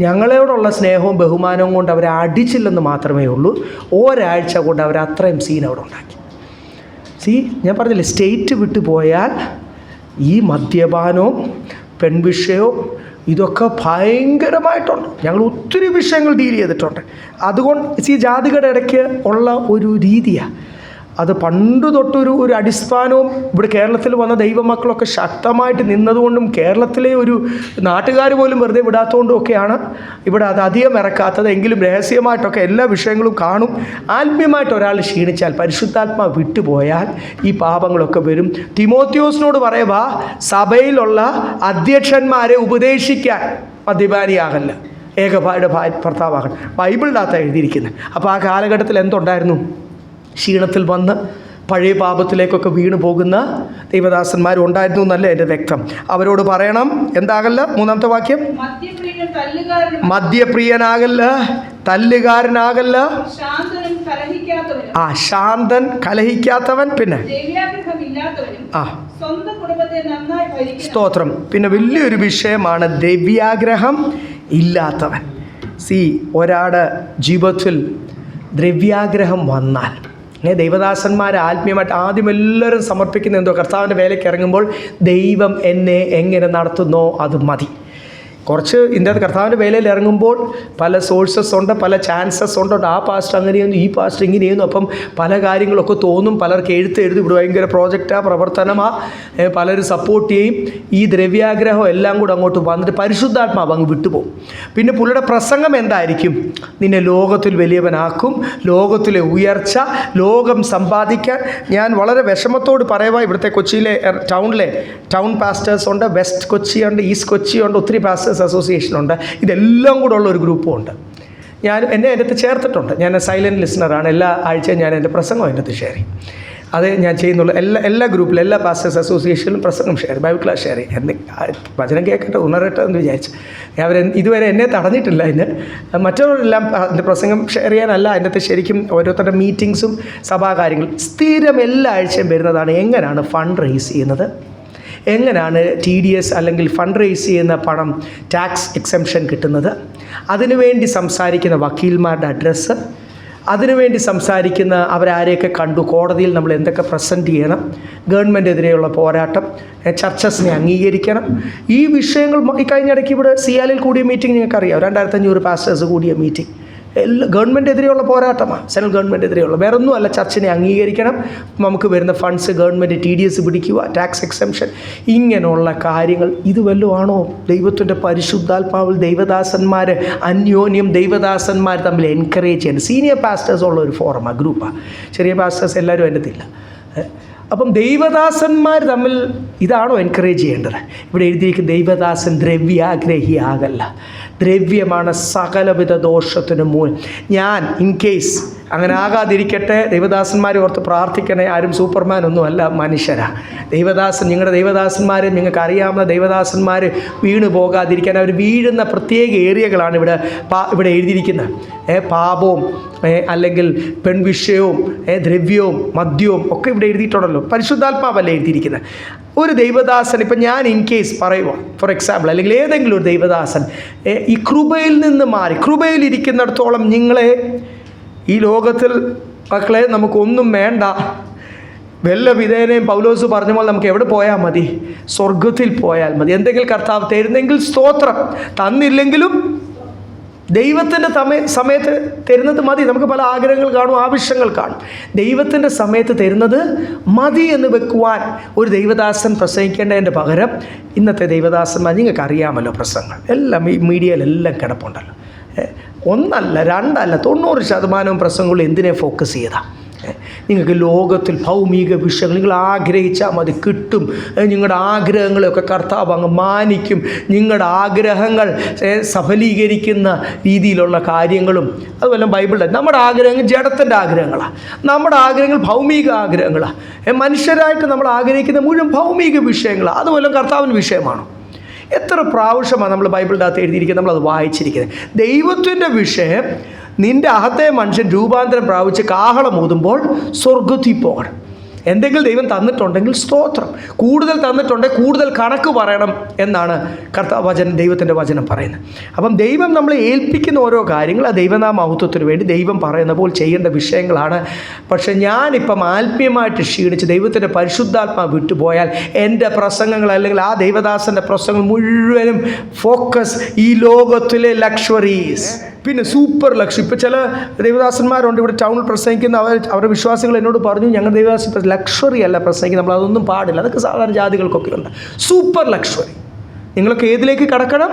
ഞങ്ങളോടുള്ള സ്നേഹവും ബഹുമാനവും കൊണ്ട് അവരെ അടിച്ചില്ലെന്ന് മാത്രമേ ഉള്ളൂ. ഒരാഴ്ച കൊണ്ട് അവർ അത്രയും സീൻ അവിടെ ഉണ്ടാക്കി. ഞാൻ പറഞ്ഞില്ലേ, സ്റ്റേറ്റ് വിട്ടു പോയാൽ ഈ മദ്യപാനവും പെൺവിഷയവും ഇതൊക്കെ ഭയങ്കരമായിട്ടുണ്ട്. ഞങ്ങൾ ഒത്തിരി വിഷയങ്ങൾ ഡീൽ ചെയ്തിട്ടുണ്ട്. അതുകൊണ്ട് ജാതികളുടെ ഇടയ്ക്ക് ഉള്ള ഒരു രീതിയാണ് അത്. പണ്ട് തൊട്ടൊരു അടിസ്ഥാനവും ഇവിടെ കേരളത്തിൽ വന്ന ദൈവമക്കളൊക്കെ ശക്തമായിട്ട് നിന്നതുകൊണ്ടും കേരളത്തിലെ ഒരു നാട്ടുകാർ പോലും വെറുതെ വിടാത്തതുകൊണ്ടും ഒക്കെയാണ് ഇവിടെ അത് അധികം ഇറക്കാത്തത്. എങ്കിലും രഹസ്യമായിട്ടൊക്കെ എല്ലാ വിഷയങ്ങളും കാണും. ആത്മീയമായിട്ട് ഒരാൾ ക്ഷീണിച്ചാൽ, പരിശുദ്ധാത്മാവ് വിട്ടുപോയാൽ ഈ പാപങ്ങളൊക്കെ വരും. തിമോത്തിയോസിനോട് പറയുക, സഭയിലുള്ള അധ്യക്ഷന്മാരെ ഉപദേശിക്കാൻ മദ്യപാനിയാകല്ല, ഏകഭാര്യ ഭർത്താവാകണം. ബൈബിളിൻ്റെ അകത്താണ് എഴുതിയിരിക്കുന്നത്. അപ്പോൾ ആ കാലഘട്ടത്തിൽ എന്തുണ്ടായിരുന്നു? ക്ഷീണത്തിൽ വന്ന് പഴയ പാപത്തിലേക്കൊക്കെ വീണു പോകുന്ന ദൈവദാസന്മാരുണ്ടായിരുന്നു എന്നല്ല എൻ്റെ വ്യക്തം. അവരോട് പറയണം എന്താകല്ല? മൂന്നാമത്തെ വാക്യം, മദ്യപ്രിയനാകല്ല, തല്ലുകാരനാകല്ല, ശാന്തൻ, കലഹിക്കാത്തവൻ, പിന്നെ സ്തോത്രം. പിന്നെ വലിയൊരു വിഷയമാണ് ദ്രവ്യാഗ്രഹം ഇല്ലാത്തവൻ. ഒരാളുടെ ജീവിതത്തിൽ ദ്രവ്യാഗ്രഹം വന്നാൽ, ദൈവദാസന്മാർ ആത്മീയമായിട്ട് ആദ്യം എല്ലാവരും സമർപ്പിക്കുന്ന എന്തോ, കർത്താവിൻ്റെ വേലയ്ക്ക് ഇറങ്ങുമ്പോൾ ദൈവം എന്നെ എങ്ങനെ നടത്തുന്നോ അത് മതി. കുറച്ച് ഇതിൻ്റെ കർത്താവിൻ്റെ വേലയിൽ ഇറങ്ങുമ്പോൾ പല സോഴ്സസ് ഉണ്ട്, പല ചാൻസസ് ഉണ്ട്. ആ പാസ്റ്റർ അങ്ങനെ ചെയ്യുന്നു, ഈ പാസ്റ്റർ ഇങ്ങനെ ചെയ്യുന്നു. അപ്പം പല കാര്യങ്ങളൊക്കെ തോന്നും. പലർക്ക് എഴുതി ഇവിടെ ഭയങ്കര പ്രോജക്റ്റാണ്, പ്രവർത്തനമാണ്, പലരും സപ്പോർട്ട് ചെയ്യും. ഈ ദ്രവ്യാഗ്രഹം എല്ലാം കൂടെ അങ്ങോട്ട് വന്നിട്ട് പരിശുദ്ധാത്മാവ് അങ്ങ് വിട്ടുപോകും. പിന്നെ പുള്ളിയുടെ പ്രസംഗം എന്തായിരിക്കും? നിന്നെ ലോകത്തിൽ വലിയവനാക്കും, ലോകത്തിലെ ഉയർച്ച, ലോകം സമ്പാദിക്കാൻ. ഞാൻ വളരെ വിഷമത്തോട് പറയുക, ഇവിടുത്തെ കൊച്ചിയിലെ ടൗൺ പാസ്റ്റേഴ്സ് ഉണ്ട്, വെസ്റ്റ് കൊച്ചിയുണ്ട്, ഈസ്റ്റ് കൊച്ചിയുണ്ട്, ഒത്തിരി പാസ്റ്റേഴ്സ് അസോസിയേഷൻ ഉണ്ട്. ഇതെല്ലാം കൂടെ ഉള്ള ഒരു ഗ്രൂപ്പും ഉണ്ട്. എന്നെ അതിൻ്റെ അടുത്ത് ചേർത്തിട്ടുണ്ട്. ഞാൻ സൈലൻറ്റ് ലിസണറാണ്. എല്ലാ ആഴ്ചയും ഞാൻ എൻ്റെ പ്രസംഗം അതിൻ്റെ അടുത്ത് ഷെയർ ചെയ്യും. അത് ഞാൻ ചെയ്യുന്നുള്ളൂ. എല്ലാ ഗ്രൂപ്പിലും, എല്ലാ പാസ്റ്റേഴ്സ് അസോസിയേഷനിലും പ്രസംഗം ഷെയർ ചെയ്യും, ബൈബിൾ ക്ലാസ് ഷെയർ ചെയ്യും. വചനം കേൾക്കട്ടെ, ഉണരട്ടെ എന്ന് വിചാരിച്ചു. ഇതുവരെ എന്നെ തടഞ്ഞിട്ടില്ല. അതിന് മറ്റവരെല്ലാം അതിൻ്റെ പ്രസംഗം ഷെയർ ചെയ്യാനല്ല, അതിൻ്റെ അകത്ത് ശരിക്കും ഓരോരുത്തരുടെ മീറ്റിങ്സും സഭാകാര്യങ്ങളും സ്ഥിരം എല്ലാ ആഴ്ചയും വരുന്നതാണ്. എങ്ങനെയാണ് ഫണ്ട് റേസ് ചെയ്യുന്നത്, എങ്ങനെയാണ് TDS അല്ലെങ്കിൽ ഫണ്ട് റേസ് ചെയ്യുന്ന പണം ടാക്സ് എക്സംഷൻ കിട്ടുന്നത്, അതിനുവേണ്ടി സംസാരിക്കുന്ന വക്കീൽമാരുടെ അഡ്രസ്സ്, അതിനുവേണ്ടി സംസാരിക്കുന്ന അവരാരെയൊക്കെ കണ്ടു, കോടതിയിൽ നമ്മൾ എന്തൊക്കെ പ്രസൻറ്റ് ചെയ്യണം, ഗവൺമെൻറ്റെതിരെയുള്ള പോരാട്ടം, ചർച്ചസിനെ അംഗീകരിക്കണം. ഈ വിഷയങ്ങൾ ഈ കഴിഞ്ഞിടയ്ക്ക് ഇവിടെ സിയാലിൽ കൂടിയ മീറ്റിംഗ് നിങ്ങൾക്കറിയാം. 2500 പാസ്റ്റേഴ്സ് കൂടിയ മീറ്റിംഗ്. ഗവൺമെൻറ്റെതിരെയുള്ള പോരാട്ടമാണ്, സെൻട്രൽ ഗവൺമെൻറ്റെതിരെയുള്ള. വേറൊന്നുമല്ല, ചർച്ചിനെ അംഗീകരിക്കണം, നമുക്ക് വരുന്ന ഫണ്ട്സ് ഗവൺമെൻറ് TDS പിടിക്കുക, ടാക്സ് എക്സംഷൻ, ഇങ്ങനെയുള്ള കാര്യങ്ങൾ. ഇത് വല്ലതും ആണോ ദൈവത്തിൻ്റെ പരിശുദ്ധാത്മാവിൽ ദൈവദാസന്മാർ അന്യോന്യം ദൈവദാസന്മാർ തമ്മിൽ എൻകറേജ് ചെയ്യേണ്ടത്? സീനിയർ പാസ്റ്റേഴ്സ് ഉള്ള ഒരു ഫോറമാണ്, ഗ്രൂപ്പാണ്. ചെറിയ പാസ്റ്റേഴ്സ് എല്ലാവരും അതിനകത്തില്ല. അപ്പം ദൈവദാസന്മാർ തമ്മിൽ ഇതാണോ എൻകറേജ് ചെയ്യേണ്ടത്? ഇവിടെ എഴുതിയിരിക്കുന്ന ദൈവദാസൻ ദ്രവ്യാഗ്രഹിയാകല്ല, ദ്രവ്യമാണ് സകലവിധ ദോഷത്തിനും മൂലം. ഞാൻ ഇൻ കേസ് അങ്ങനെ ആകാതിരിക്കട്ടെ, ദൈവദാസന്മാരെ ഓർത്ത് പ്രാർത്ഥിക്കണേ. ആരും സൂപ്പർമാൻ ഒന്നും അല്ല, മനുഷ്യരാണ്. നിങ്ങളുടെ ദൈവദാസന്മാരെ, നിങ്ങൾക്ക് അറിയാവുന്ന ദൈവദാസന്മാർ വീണു പോകാതിരിക്കാൻ അവർ വീഴുന്ന പ്രത്യേക ഏരിയകളാണ് ഇവിടെ എഴുതിയിരിക്കുന്നത്. പാപവും അല്ലെങ്കിൽ പെൺവിഷയവും ദ്രവ്യവും മദ്യവും ഒക്കെ ഇവിടെ എഴുതിയിട്ടുണ്ടല്ലോ. പരിശുദ്ധാത്മാവല്ല എഴുതിയിരിക്കുന്നത്. ഒരു ദൈവദാസൻ, ഇപ്പം ഞാൻ ഇൻ കേസ് പറയുക ഫോർ എക്സാമ്പിൾ, അല്ലെങ്കിൽ ഏതെങ്കിലും ഒരു ദൈവദാസൻ ഈ കൃപയിൽ നിന്ന് മാറി, കൃപയിലിരിക്കുന്നിടത്തോളം നിങ്ങളെ ഈ ലോകത്തിൽ മക്കളെ നമുക്കൊന്നും വേണ്ട, വല്ല വിധേനയും പൗലോസ് പറഞ്ഞ പോലെ നമുക്ക് എവിടെ പോയാൽ മതി? സ്വർഗത്തിൽ പോയാൽ മതി. എന്തെങ്കിലും കർത്താവ് തരുന്നെങ്കിൽ സ്തോത്രം, തന്നില്ലെങ്കിലും ദൈവത്തിൻ്റെ സമയത്ത് തരുന്നത് മതി. നമുക്ക് പല ആഗ്രഹങ്ങൾ കാണും, ആവശ്യങ്ങൾ കാണും. ദൈവത്തിൻ്റെ സമയത്ത് തരുന്നത് മതി എന്ന് വെക്കുവാൻ ഒരു ദൈവദാസൻ പ്രസംഗിക്കേണ്ടതിൻ്റെ പകരം ഇന്നത്തെ ദൈവദാസന്മാർ, നിങ്ങൾക്ക് അറിയാമല്ലോ പ്രസംഗങ്ങൾ എല്ലാം ഈ മീഡിയയിലെല്ലാം കിടപ്പുണ്ടല്ലോ. 1 അല്ല 2 അല്ല 90% പ്രസംഗങ്ങൾ എന്തിനെ ഫോക്കസ് ചെയ്താൽ? നിങ്ങൾക്ക് ലോകത്തിൽ ഭൗമിക വിഷയങ്ങൾ നിങ്ങൾ ആഗ്രഹിച്ചാൽ മതി, കിട്ടും. നിങ്ങളുടെ ആഗ്രഹങ്ങളെയൊക്കെ കർത്താവ് അങ്ങ് മാനിക്കും. നിങ്ങളുടെ ആഗ്രഹങ്ങൾ സഫലീകരിക്കുന്ന രീതിയിലുള്ള കാര്യങ്ങളും അതുപോലെ ബൈബിളിൽ നമ്മുടെ ആഗ്രഹങ്ങൾ ജഡത്തിൻ്റെ ആഗ്രഹങ്ങളാണ്, നമ്മുടെ ആഗ്രഹങ്ങൾ ഭൗമിക ആഗ്രഹങ്ങളാണ്. മനുഷ്യരായിട്ട് നമ്മൾ ആഗ്രഹിക്കുന്ന മുഴുവൻ ഭൗമിക വിഷയങ്ങളാണ്. അതുപോലെ കർത്താവിന് വിഷയമാണ്. എത്ര പ്രാവശ്യമാണ് നമ്മൾ ബൈബിളിൻ്റെ അകത്ത് എഴുതിയിരിക്കുന്നത്, നമ്മളത് വായിച്ചിരിക്കുന്നത്. ദൈവത്തിൻ്റെ വിഷയം നിൻ്റെ അകത്തെ മനുഷ്യൻ രൂപാന്തരം പ്രാപിച്ച് കാഹളം ഊതുമ്പോൾ സ്വർഗ്ഗത്തിൽ പോകണം. എന്തെങ്കിലും ദൈവം തന്നിട്ടുണ്ടെങ്കിൽ സ്തോത്രം, കൂടുതൽ തന്നിട്ടുണ്ടെങ്കിൽ കൂടുതൽ കണക്ക് പറയണം എന്നാണ് ദൈവത്തിൻ്റെ വചനം പറയുന്നത്. അപ്പം ദൈവം നമ്മളെ ഏൽപ്പിക്കുന്ന ഓരോ കാര്യങ്ങൾ ആ ദൈവനാമ മഹത്വത്തിന് വേണ്ടി ദൈവം പറയുന്ന പോലെ ചെയ്യേണ്ട വിഷയങ്ങളാണ്. പക്ഷേ ഞാനിപ്പം ആത്മീയമായിട്ട് ക്ഷീണിച്ച് ദൈവത്തിൻ്റെ പരിശുദ്ധാത്മാവ് വിട്ടുപോയാൽ എൻ്റെ പ്രസംഗങ്ങൾ അല്ലെങ്കിൽ ആ ദൈവദാസൻ്റെ പ്രസംഗങ്ങൾ മുഴുവനും ഫോക്കസ് ഈ ലോകത്തിലെ ലക്ഷറീസ്, പിന്നെ സൂപ്പർ ലക്ഷറി. ഇപ്പോൾ ചില ദൈവദാസന്മാരുണ്ട് ഇവിടെ ടൗണിൽ പ്രസംഗിക്കുന്ന അവരുടെ വിശ്വാസികൾ എന്നോട് പറഞ്ഞു, ഞങ്ങൾ ദൈവദാസൻ ലക്ഷറി അല്ല പ്രസംഗിക്കുന്നത്, നമ്മളതൊന്നും പാടില്ല, അതൊക്കെ സാധാരണ ജാതികൾക്കൊക്കെ ഉണ്ട്. Super luxury. നിങ്ങളൊക്കെ ഏതിലേക്ക് കടക്കണം?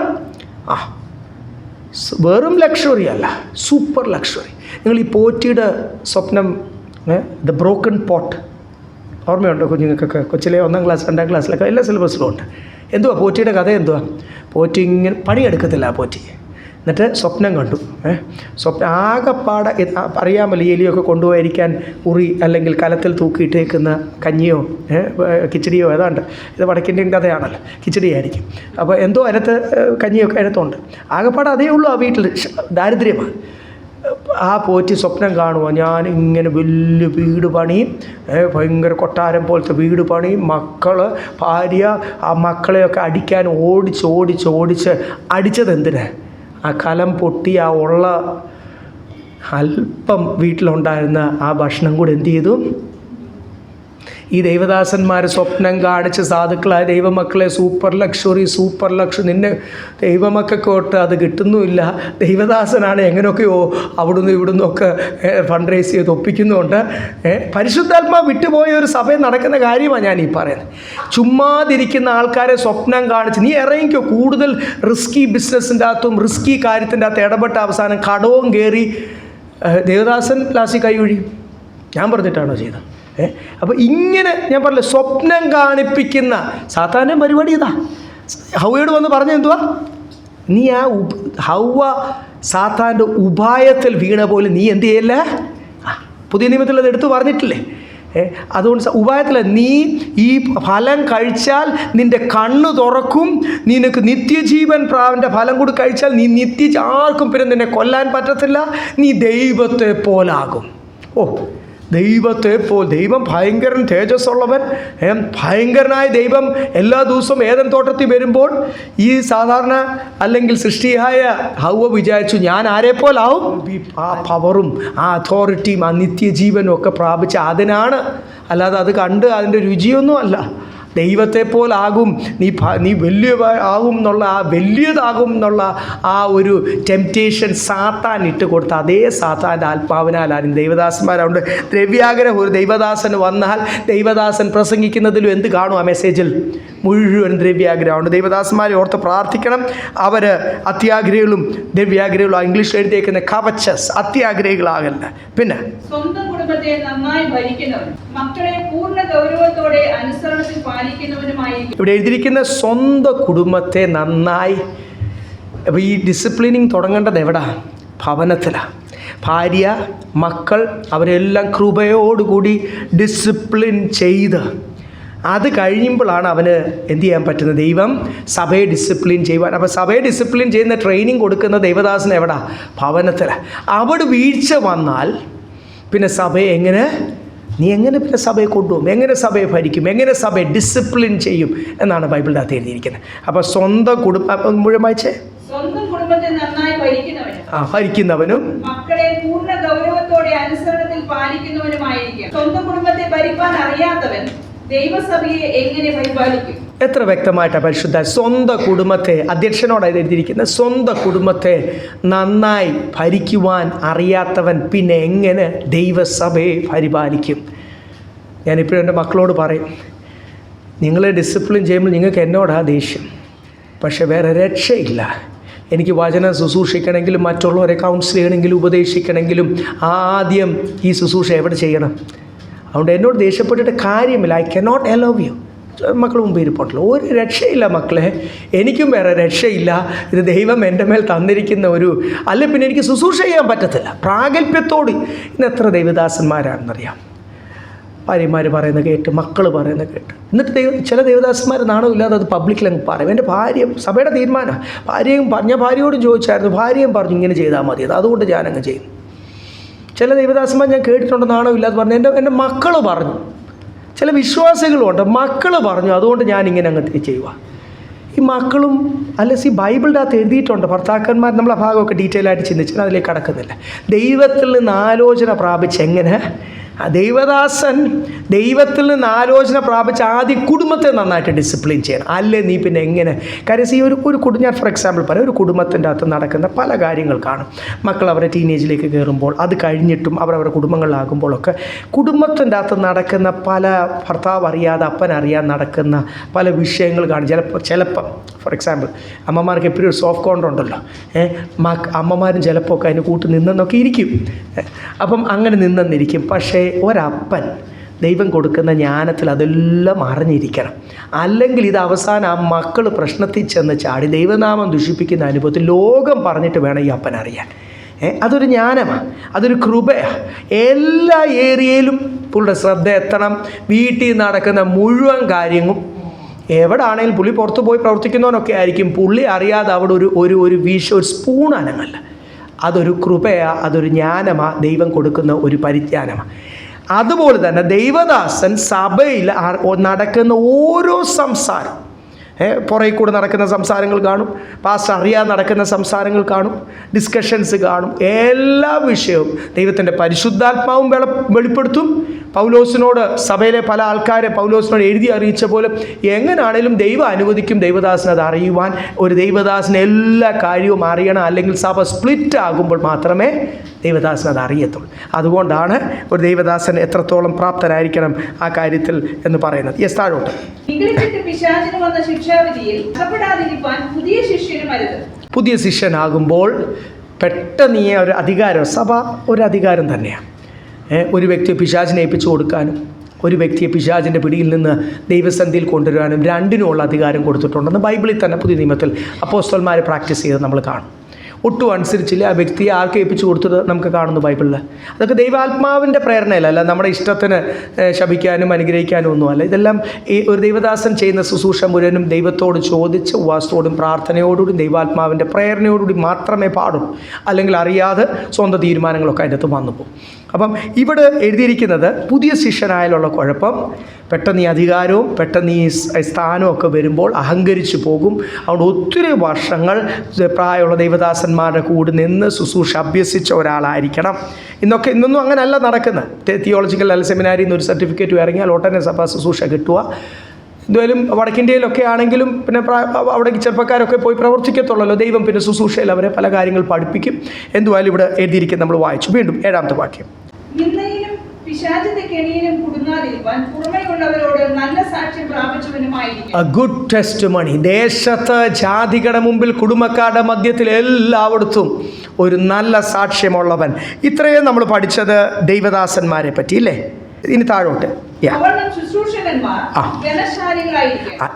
വെറും ലക്ഷറി അല്ല, സൂപ്പർ ലക്ഷറി. നിങ്ങൾ ഈ പോറ്റിയുടെ സ്വപ്നം, ദ ബ്രോക്കൺ പോട്ട്, ഓർമ്മയുണ്ടോ കുഞ്ഞുങ്ങൾക്കൊക്കെ? കൊച്ചിലെ 1ാം ക്ലാസ് 2ാം ക്ലാസ്സിലൊക്കെ എല്ലാ സിലബസിലും ഉണ്ട്. എന്തുവാ പോറ്റിയുടെ കഥ? എന്തുവാ? പോറ്റി ഇങ്ങനെ പണിയെടുക്കത്തില്ല ആ പോറ്റി. എന്നിട്ട് സ്വപ്നം കണ്ടു. സ്വപ്നം ആകെപ്പാടെ അറിയാമല്ലോ, എലിയൊക്കെ കൊണ്ടുപോയിരിക്കാൻ ഉറി അല്ലെങ്കിൽ കലത്തിൽ തൂക്കിയിട്ടേക്കുന്ന കഞ്ഞിയോ കിച്ചടിയോ ഏതാണ്ട്, ഇത് വടക്കിൻ്റെയും കഥയാണല്ലോ, കിച്ചടിയായിരിക്കും. അപ്പോൾ എന്തോ അതിനകത്ത് കഞ്ഞിയൊക്കെ അതിനകത്തുണ്ട്. ആകെപ്പാടെ അതേ ഉള്ളൂ ആ വീട്ടിൽ, ദാരിദ്ര്യമാണ്. ആ പോറ്റി സ്വപ്നം കാണുക, ഞാൻ ഇങ്ങനെ വലിയ വീട് പണിയും, ഭയങ്കര കൊട്ടാരം പോലത്തെ വീട് പണിയും, മക്കൾ, ഭാര്യ, ആ മക്കളെയൊക്കെ അടിക്കാൻ ഓടിച്ച് അടിച്ചത് എന്തിനാ? ആ കലം പൊട്ടി ആ ഉള്ള അല്പം വീട്ടിലുണ്ടായിരുന്ന ആ ഭക്ഷണം കൂടെ എന്ത് ചെയ്തു? ഈ ദൈവദാസന്മാർ സ്വപ്നം കാണിച്ച് സാധുക്കളായ ദൈവമക്കളെ സൂപ്പർ ലക്ഷറി നിന്നെ ദൈവമക്കൾക്കോട്ട് അത് കിട്ടുന്നുമില്ല. ദൈവദാസനാണ് എങ്ങനെയൊക്കെയോ അവിടുന്ന് ഇവിടുന്നൊക്കെ ഫണ്ട് റേസ് ചെയ്ത് ഒപ്പിക്കുന്നുണ്ട്. പരിശുദ്ധാത്മാവ് വിട്ടുപോയ ഒരു സഭയിൽ നടക്കുന്ന കാര്യമാണ് ഞാൻ ഈ പറയുന്നത്. ചുമ്മാതിരിക്കുന്ന ആൾക്കാരെ സ്വപ്നം കാണിച്ച് നീ ഇറങ്ങിക്കോ, കൂടുതൽ റിസ്കി ബിസിനസ്സിൻ്റെ അകത്തും റിസ്കി കാര്യത്തിൻ്റെ അകത്ത് ഇടപെട്ട അവസാനം കടവും കയറി ദേവദാസൻ ലാസ്റ്റ് കൈ ഒഴിയും. ഞാൻ പറഞ്ഞിട്ടാണോ ചെയ്തത്? അപ്പോൾ ഇങ്ങനെ ഞാൻ പറഞ്ഞില്ല, സ്വപ്നം കാണിപ്പിക്കുന്ന സാത്താൻ്റെ പരിപാടി ഇതാ. ഹൗവയോട് വന്ന് പറഞ്ഞ എന്തുവാ? നീ ആ ഹൗവ സാത്താൻ്റെ ഉപായത്തിൽ വീണ പോലെ നീ എന്ത് ചെയ്യല്ല? പുതിയ നിയമത്തിൽ അത് എടുത്തു പറഞ്ഞിട്ടില്ലേ? അതുകൊണ്ട് ഉപായത്തിൽ നീ ഈ ഫലം കഴിച്ചാൽ നിൻ്റെ കണ്ണ് തുറക്കും, നിനക്ക് നിത്യജീവൻ പ്രാവൻ്റെ ഫലം കൂടി കഴിച്ചാൽ നീ ആർക്കും പിന്നെ നിന്നെ കൊല്ലാൻ പറ്റത്തില്ല, നീ ദൈവത്തെ പോലാകും. ദൈവത്തെ പോൽ, ദൈവം ഭയങ്കരൻ തേജസ്സുള്ളവൻ, ഭയങ്കരനായ ദൈവം എല്ലാ ദിവസവും ഏദൻ തോട്ടത്തിൽ വരുമ്പോൾ ഈ സാധാരണ അല്ലെങ്കിൽ സൃഷ്ടിയായ ഹൗവ വിചാരിച്ചു ഞാൻ ആരെ പോലാവും? ആ പവറും ആ അതോറിറ്റിയും ആ നിത്യജീവനും ഒക്കെ പ്രാപിച്ച അതിനാണ്, അല്ലാതെ അത് കണ്ട് അതിൻ്റെ രുചിയൊന്നും അല്ല. ദൈവത്തെ പോലാകും, നീ വലിയ ആകും എന്നുള്ള ആ വലിയതാകും എന്നുള്ള ആ ഒരു ടെംപ്റ്റേഷൻ സാത്താൻ ഇട്ട് കൊടുത്ത അതേ സാത്താൻ്റെ ആത്മാവിനാലാണ് ദൈവദാസന്മാരുണ്ട്. ദ്രവ്യാഗ്രഹം ഒരു ദൈവദാസന് വന്നാൽ ദൈവദാസൻ പ്രസംഗിക്കുന്നതിലും എന്ത് കാണും? ആ മെസ്സേജിൽ മുഴുവൻ ദ്രവ്യാഗ്രഹമുണ്ട്. ദൈവദാസന്മാരെ ഓർത്ത് പ്രാർത്ഥിക്കണം. അവർ അത്യാഗ്രഹികളും ദ്രവ്യാഗ്രഹികളും ഇംഗ്ലീഷിൽ എഴുതിയേക്കുന്ന കവച്ചസ്, അത്യാഗ്രഹികളാകല്ല. പിന്നെ സ്വന്തം കുടുംബത്തെ നന്നായി ഭരിക്കുന്നവൻ, മക്കളെ പൂർണ്ണ ഗൗരവത്തോടെ അനുസരണത്തിൽ പാലിക്കുന്നവനുമായിരിക്കും. ഇവിടെ എഴുതിയിരിക്കുന്ന സ്വന്തം കുടുംബത്തെ നന്നായി. അപ്പോൾ ഈ ഡിസിപ്ലിനിങ് തുടങ്ങേണ്ടത് എവിടാ? ഭവനത്തിലാണ്. ഭാര്യ, മക്കൾ അവരെല്ലാം കൃപയോടുകൂടി ഡിസിപ്ലിൻ ചെയ്ത് അത് കഴിയുമ്പോഴാണ് അവന് എന്ത് ചെയ്യാൻ പറ്റുന്നത്? ദൈവം സഭയെ ഡിസിപ്ലിൻ ചെയ്യുവാൻ. അപ്പോൾ സഭയെ ഡിസിപ്ലിൻ ചെയ്യുന്ന ട്രെയിനിങ് കൊടുക്കുന്ന ദൈവദാസൻ എവിടാ? ഭവനത്തിലാണ്. അവിടെ വീഴ്ച വന്നാൽ പിന്നെ സഭയെ നീ എങ്ങനെ പിന്നെ സഭയെ കൊണ്ടുപോകും? എങ്ങനെ സഭയെ ഭരിക്കും? എങ്ങനെ സഭയെ ഡിസിപ്ലിൻ ചെയ്യും എന്നാണ് ബൈബിളിൻ്റെ അകത്ത് എഴുതിയിരിക്കുന്നത്. അപ്പോൾ സ്വന്തം കുടുംബം മുഴുവൻ വായിച്ചേ. സ്വന്തം കുടുംബത്തെ നന്നായി ഭരിക്കുന്നവനും മക്കളെ പൂർണ്ണ ഗൗരവത്തോടെ അനുസരണത്തിൽ പാലിക്കുന്നവനുമായിരിക്കും. സ്വന്തം കുടുംബത്തെ ഭരിക്കാൻ അറിയാത്തവൻ ദൈവസഭയെ എങ്ങനെ പരിപാലിക്കും? എത്ര വ്യക്തമായിട്ടാണ് പരിശുദ്ധ സ്വന്തം കുടുംബത്തെ, അധ്യക്ഷനോടായി എഴുതിയിരിക്കുന്നത്, സ്വന്തം കുടുംബത്തെ നന്നായി ഭരിക്കുവാൻ അറിയാത്തവൻ പിന്നെ എങ്ങനെ ദൈവസഭയെ പരിപാലിക്കും? ഞാനിപ്പോഴും എൻ്റെ മക്കളോട് പറയും, നിങ്ങളെ ഡിസിപ്ലിൻ ചെയ്യുമ്പോൾ നിങ്ങൾക്ക് എന്നോടാ ദേഷ്യം, പക്ഷെ വേറെ രക്ഷയില്ല. എനിക്ക് വചനം ശുശ്രൂഷിക്കണമെങ്കിലും മറ്റുള്ളവരെ കൗൺസിൽ ചെയ്യണമെങ്കിലും ഉപദേശിക്കണമെങ്കിലും ആദ്യം ഈ ശുശ്രൂഷ എവിടെ ചെയ്യണം? അതുകൊണ്ട് എന്നോട് ദേഷ്യപ്പെട്ടിട്ട് കാര്യമില്ല. I cannot allow you. മക്കൾ മുമ്പ് ഇരിപ്പുണ്ടല്ലോ, ഒരു രക്ഷയില്ല മക്കളെ, എനിക്കും വേറെ രക്ഷയില്ല. ഇത് ദൈവം എൻ്റെ മേൽ തന്നിരിക്കുന്ന അല്ല പിന്നെ എനിക്ക് ശുശ്രൂഷ ചെയ്യാൻ പറ്റത്തില്ല പ്രാഗൽഭ്യത്തോട്. ഇന്ന് എത്ര ദൈവദാസന്മാരാണെന്നറിയാം. ഭാര്യമാർ പറയുന്നത് കേട്ട്, മക്കൾ പറയുന്നത് കേട്ട്, എന്നിട്ട് ചില ദേവദാസന്മാർ നാണമില്ലാതെ അത് പബ്ലിക്കിൽ അങ്ങ് പറയും. എൻ്റെ ഭാര്യ, സഭയുടെ തീരുമാനമാണ്, ഞാൻ ഭാര്യയോടും ചോദിച്ചായിരുന്നു, ഭാര്യയും പറഞ്ഞു ഇങ്ങനെ ചെയ്താൽ മതി, അതുകൊണ്ട് ഞാനങ്ങ് ചെയ്യുന്നു. ചില ദേവദാസന്മാർ ഞാൻ കേട്ടിട്ടുണ്ട് നാണമില്ലാതെ പറഞ്ഞു, എൻ്റെ മക്കൾ പറഞ്ഞു. ചില വിശ്വാസികളുമുണ്ട്, മക്കൾ പറഞ്ഞു, അതുകൊണ്ട് ഞാനിങ്ങനെ അങ്ങ് ചെയ്യുക. ഈ മക്കളും ഈ ബൈബിളിൻ്റെ അകത്ത് എഴുതിയിട്ടുണ്ട്, ഭർത്താക്കന്മാർ, നമ്മൾ ആ ഭാഗമൊക്കെ ഡീറ്റെയിൽ ആയിട്ട് ചിന്തിച്ചാൽ അതിലേക്ക് കടക്കുന്നില്ല. ദൈവത്തിൽ നിന്ന് ആലോചന പ്രാപിച്ച് എങ്ങനെ ദൈവദാസൻ ദൈവത്തിൽ നിന്ന് ആലോചന പ്രാപിച്ച് ആദ്യം കുടുംബത്തെ നന്നായിട്ട് ഡിസിപ്ലിൻ ചെയ്യണം. അല്ലേ നീ പിന്നെ എങ്ങനെ? കാര്യം ഈ ഒരു ഞാൻ ഫോർ എക്സാമ്പിൾ പറയാം, ഒരു കുടുംബത്തിൻ്റെ അകത്ത് നടക്കുന്ന പല കാര്യങ്ങൾ കാണും. മക്കൾ അവരെ ടീനേജിലേക്ക് കയറുമ്പോൾ, അത് കഴിഞ്ഞിട്ടും അവരവരുടെ കുടുംബങ്ങളിലാകുമ്പോഴൊക്കെ കുടുംബത്തിൻ്റെ അകത്ത് നടക്കുന്ന പല, ഭർത്താവ് അറിയാതെ അപ്പൻ അറിയാതെ നടക്കുന്ന പല വിഷയങ്ങൾ കാണും. ചിലപ്പം ഫോർ എക്സാമ്പിൾ അമ്മമാർക്ക് എപ്പോഴും ഒരു സോഫ്റ്റ് കോർണർ ഉണ്ടല്ലോ, അമ്മമാരും ചിലപ്പോൾ ഒക്കെ അതിന് കൂട്ട് നിന്നെന്നൊക്കെ ഇരിക്കും. അപ്പം അങ്ങനെ നിന്നെന്നിരിക്കും. പക്ഷേ ഒരപ്പൻ ദൈവം കൊടുക്കുന്ന ജ്ഞാനത്തിൽ അതെല്ലാം അറിഞ്ഞിരിക്കണം. അല്ലെങ്കിൽ ഇത് അവസാനം ആ മക്കൾ പ്രശ്നത്തിൽ ചെന്ന് ചാടി ദൈവനാമം ദുഷിപ്പിക്കുന്ന അനുഭവത്തിൽ ലോകം പറഞ്ഞിട്ട് വേണം ഈ അപ്പൻ അറിയാൻ. അതൊരു ജ്ഞാനമാണ്, അതൊരു കൃപയാണ്. എല്ലാ ഏരിയയിലും പുള്ളിയുടെ ശ്രദ്ധ എത്തണം. വീട്ടിൽ നടക്കുന്ന മുഴുവൻ കാര്യങ്ങളും, എവിടെ ആണെങ്കിലും പുള്ളി പുറത്ത് പോയി പ്രവർത്തിക്കുന്നവനൊക്കെ ആയിരിക്കും, പുള്ളി അറിയാതെ അവിടെ ഒരു സ്പൂൺ അനങ്ങല്ല. അതൊരു കൃപയാണ്, അതൊരു ജ്ഞാനമാണ്, ദൈവം കൊടുക്കുന്ന ഒരു പരിജ്ഞാനമാണ്. അതുപോലെ തന്നെ ദൈവദാസൻ സഭയിൽ നടക്കുന്ന ഓരോ സംസാരം, പുറകെ കൂടെ നടക്കുന്ന സംസാരങ്ങൾ കാണും, പാസ്റ്റർ അറിയാതെ നടക്കുന്ന സംസാരങ്ങൾ കാണും, ഡിസ്കഷൻസ് കാണും. എല്ലാ വിഷയവും ദൈവത്തിൻ്റെ പരിശുദ്ധാത്മാവും വെളിപ്പെടുത്തും. പൗലോസിനോട്, സഭയിലെ പല ആൾക്കാരെ പൗലോസിനോട് എഴുതി അറിയിച്ച പോലെ എങ്ങനെയാണേലും ദൈവം അനുവദിക്കും ദൈവദാസന് അത് അറിയുവാൻ. ഒരു ദൈവദാസന് എല്ലാ കാര്യവും അറിയണം, അല്ലെങ്കിൽ സഭ സ്പ്ലിറ്റ് ആകുമ്പോൾ മാത്രമേ ദൈവദാസന് അത് അറിയത്തുള്ളൂ. അതുകൊണ്ടാണ് ഒരു ദൈവദാസൻ എത്രത്തോളം പ്രാപ്തനായിരിക്കണം ആ കാര്യത്തിൽ എന്ന് പറയുന്നത്. താഴോട്ട്. പുതിയ ശിഷ്യനാകുമ്പോൾ പെട്ടെന്ന് ഈ ഒരു അധികാരം, സഭ ഒരു അധികാരം തന്നെയാണ്. ഒരു വ്യക്തിയെ പിശാചിനെ ഏൽപ്പിച്ചു കൊടുക്കാനും ഒരു വ്യക്തിയെ പിശാചിൻ്റെ പിടിയിൽ നിന്ന് ദൈവസന്നിധിയിൽ കൊണ്ടുവരാനും രണ്ടിനുമുള്ള അധികാരം കൊടുത്തിട്ടുണ്ടെന്ന് ബൈബിളിൽ തന്നെ പുതിയ നിയമത്തിൽ അപ്പോസ്തലന്മാർ പ്രാക്ടീസ് ചെയ്ത് നമ്മൾ കാണും. ഒട്ടും അനുസരിച്ചില്ല ആ വ്യക്തിയെ ആർക്ക് ഏൽപ്പിച്ചു കൊടുത്തത് നമുക്ക് കാണുന്നു ബൈബിളിൽ. അതൊക്കെ ദൈവാത്മാവിൻ്റെ പ്രേരണയിലല്ല, നമ്മുടെ ഇഷ്ടത്തിന് ശപിക്കാനും അനുഗ്രഹിക്കാനും ഒന്നുമല്ല. ഇതെല്ലാം ഈ ഒരു ദൈവദാസൻ ചെയ്യുന്ന ശുശ്രൂഷ മുഴുവനും ദൈവത്തോട് ചോദിച്ച് ഉപവാസത്തോടും പ്രാർത്ഥനയോടുകൂടി ദൈവാത്മാവിൻ്റെ പ്രേരണയോടുകൂടി മാത്രമേ പാടുള്ളൂ. അല്ലെങ്കിൽ അറിയാതെ സ്വന്തം തീരുമാനങ്ങളൊക്കെ അതിൻ്റെ അകത്ത് വന്നു പോകും. അപ്പം ഇവിടെ എഴുതിയിരിക്കുന്നത് പുതിയ ശിഷ്യനായാലുള്ള കുഴപ്പം, പെട്ടെന്ന് ഈ അധികാരവും പെട്ടെന്ന് ഈ സ്ഥാനവും ഒക്കെ വരുമ്പോൾ അഹങ്കരിച്ചു പോകും. അതുകൊണ്ട് ഒത്തിരി വർഷങ്ങൾ പ്രായമുള്ള ദൈവദാസന്മാരുടെ കൂടെ നിന്ന് ശുശ്രൂഷ അഭ്യസിച്ച ഒരാളായിരിക്കണം. ഇന്നൊന്നും അങ്ങനെയല്ല നടക്കുന്നത്. തിയോളജിക്കൽ അല്ല സെമിനാരിയിൽ നിന്ന് ഒരു സർട്ടിഫിക്കറ്റ് ഇറങ്ങിയാൽ ഉടനെ സഭ ശുശ്രൂഷ കിട്ടുക. എന്തായാലും വടക്കിന്ത്യയിലൊക്കെ ആണെങ്കിലും പിന്നെ അവിടെ ചെറുപ്പക്കാരൊക്കെ പോയി പ്രവർത്തിക്കത്തുള്ളല്ലോ. ദൈവം പിന്നെ ശുശ്രൂഷയിൽ അവരെ പല കാര്യങ്ങൾ പഠിപ്പിക്കും. എന്തുവായാലും ഇവിടെ എഴുതിയിരിക്കും, നമ്മൾ വായിച്ചു. വീണ്ടും 7-ാമത്തെ വാക്യം. A good testimony. ദേശത്ത് ജാതികളുടെ മുമ്പിൽ കുടുംബക്കാരുടെ മധ്യത്തിൽ എല്ലായിടത്തും ഒരു നല്ല സാക്ഷ്യമുള്ളവൻ. ഇത്രയും നമ്മൾ പഠിച്ചത് ദൈവദാസന്മാരെ പറ്റി അല്ലേ? ഇനി താഴോട്ട്.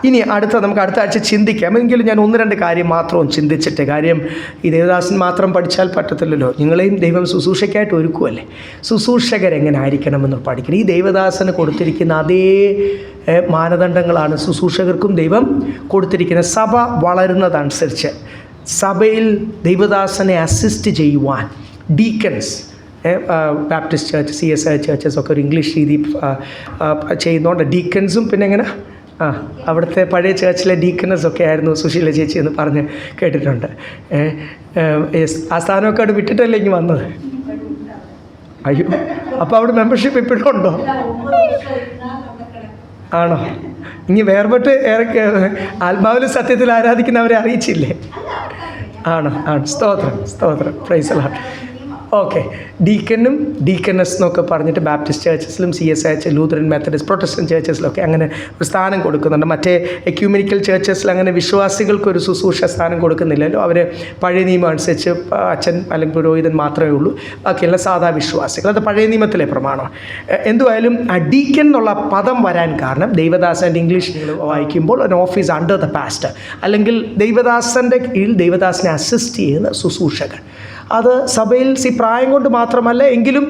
ഇനി നമുക്ക് അടുത്ത ആഴ്ച ചിന്തിക്കാം. എങ്കിലും ഞാൻ 1-2 കാര്യം മാത്രം ചിന്തിച്ചിട്ട്, കാര്യം ഈ ദേവദാസൻ മാത്രം പഠിച്ചാൽ പറ്റത്തില്ലല്ലോ. നിങ്ങളെയും ദൈവം ശുശ്രൂഷയ്ക്കായിട്ട് ഒരുക്കുമല്ലേ. ശുശ്രൂഷകരെങ്ങനെ ആയിരിക്കണമെന്ന് പഠിക്കണം. ഈ ദൈവദാസന് കൊടുത്തിരിക്കുന്ന അതേ മാനദണ്ഡങ്ങളാണ് ശുശ്രൂഷകർക്കും ദൈവം കൊടുത്തിരിക്കുന്നത്. സഭ വളരുന്നതനുസരിച്ച് സഭയിൽ ദൈവദാസനെ അസിസ്റ്റ് ചെയ്യുവാൻ deacons, Baptist church, CSI churches ഒക്കെ ഒരു ഇംഗ്ലീഷ് രീതി ചെയ്യുന്നതുകൊണ്ട് ഡീക്കൻസും പിന്നെ എങ്ങനെ അവിടുത്തെ പഴയ ചർച്ചിലെ ഡീക്കനസൊക്കെ ആയിരുന്നു സുശീല ചേച്ചി എന്ന് പറഞ്ഞ് കേട്ടിട്ടുണ്ട്. ആ സ്ഥാനമൊക്കെ അവിടെ വിട്ടിട്ടല്ലേ ഇങ്ങ് വന്നത്? അയ്യോ, അപ്പോൾ അവിടെ മെമ്പർഷിപ്പ് ഇപ്പോഴും ഉണ്ടോ? ആണോ? ഇനി വേർപെട്ട് ആത്മാവിലും സത്യത്തിൽ ആരാധിക്കുന്നവരെ അറിയിച്ചില്ലേ? ആണോ? സ്തോത്രം പ്രൈസ് ദി ലോർഡ്. ഓക്കെ, ഡീക്കനും ഡീക്കനസ് എന്നൊക്കെ പറഞ്ഞിട്ട് ബാപ്റ്റിസ്റ്റ് ചർച്ചസിലും CSI ലൂതറൻ മെത്തഡിസ്റ്റ് പ്രൊട്ടസ്റ്റന്റ് ചർച്ചസിലൊക്കെ അങ്ങനെ ഒരു സ്ഥാനം കൊടുക്കുന്നുണ്ട്. മറ്റേ എക്യൂമെനിക്കൽ ചർച്ചസിൽ അങ്ങനെ വിശ്വാസികൾക്കൊരു ശുശ്രൂഷ സ്ഥാനം കൊടുക്കുന്നില്ലല്ലോ. അവർ പഴയ നിയമം അനുസരിച്ച് അച്ഛൻ അല്ലെങ്കിൽ പുരോഹിതൻ മാത്രമേ ഉള്ളൂ, ബാക്കിയുള്ള സാധാ വിശ്വാസികൾ. അത് പഴയ നിയമത്തിലെ പ്രമാണമാണ്. എന്തുവായാലും ഡീക്കൻ എന്നുള്ള പദം വരാൻ കാരണം ദൈവദാസൻ്റെ ഇംഗ്ലീഷ് വായിക്കുമ്പോൾ ഒരു ഓഫീസ് അണ്ടർ ദ പാസ്റ്റർ, അല്ലെങ്കിൽ ദൈവദാസൻ്റെ കീഴിൽ ദൈവദാസനെ അസിസ്റ്റ് ചെയ്യുന്ന ശുശ്രൂഷകർ. അത് സഭയിൽ പ്രായം കൊണ്ട് മാത്രമല്ല, എങ്കിലും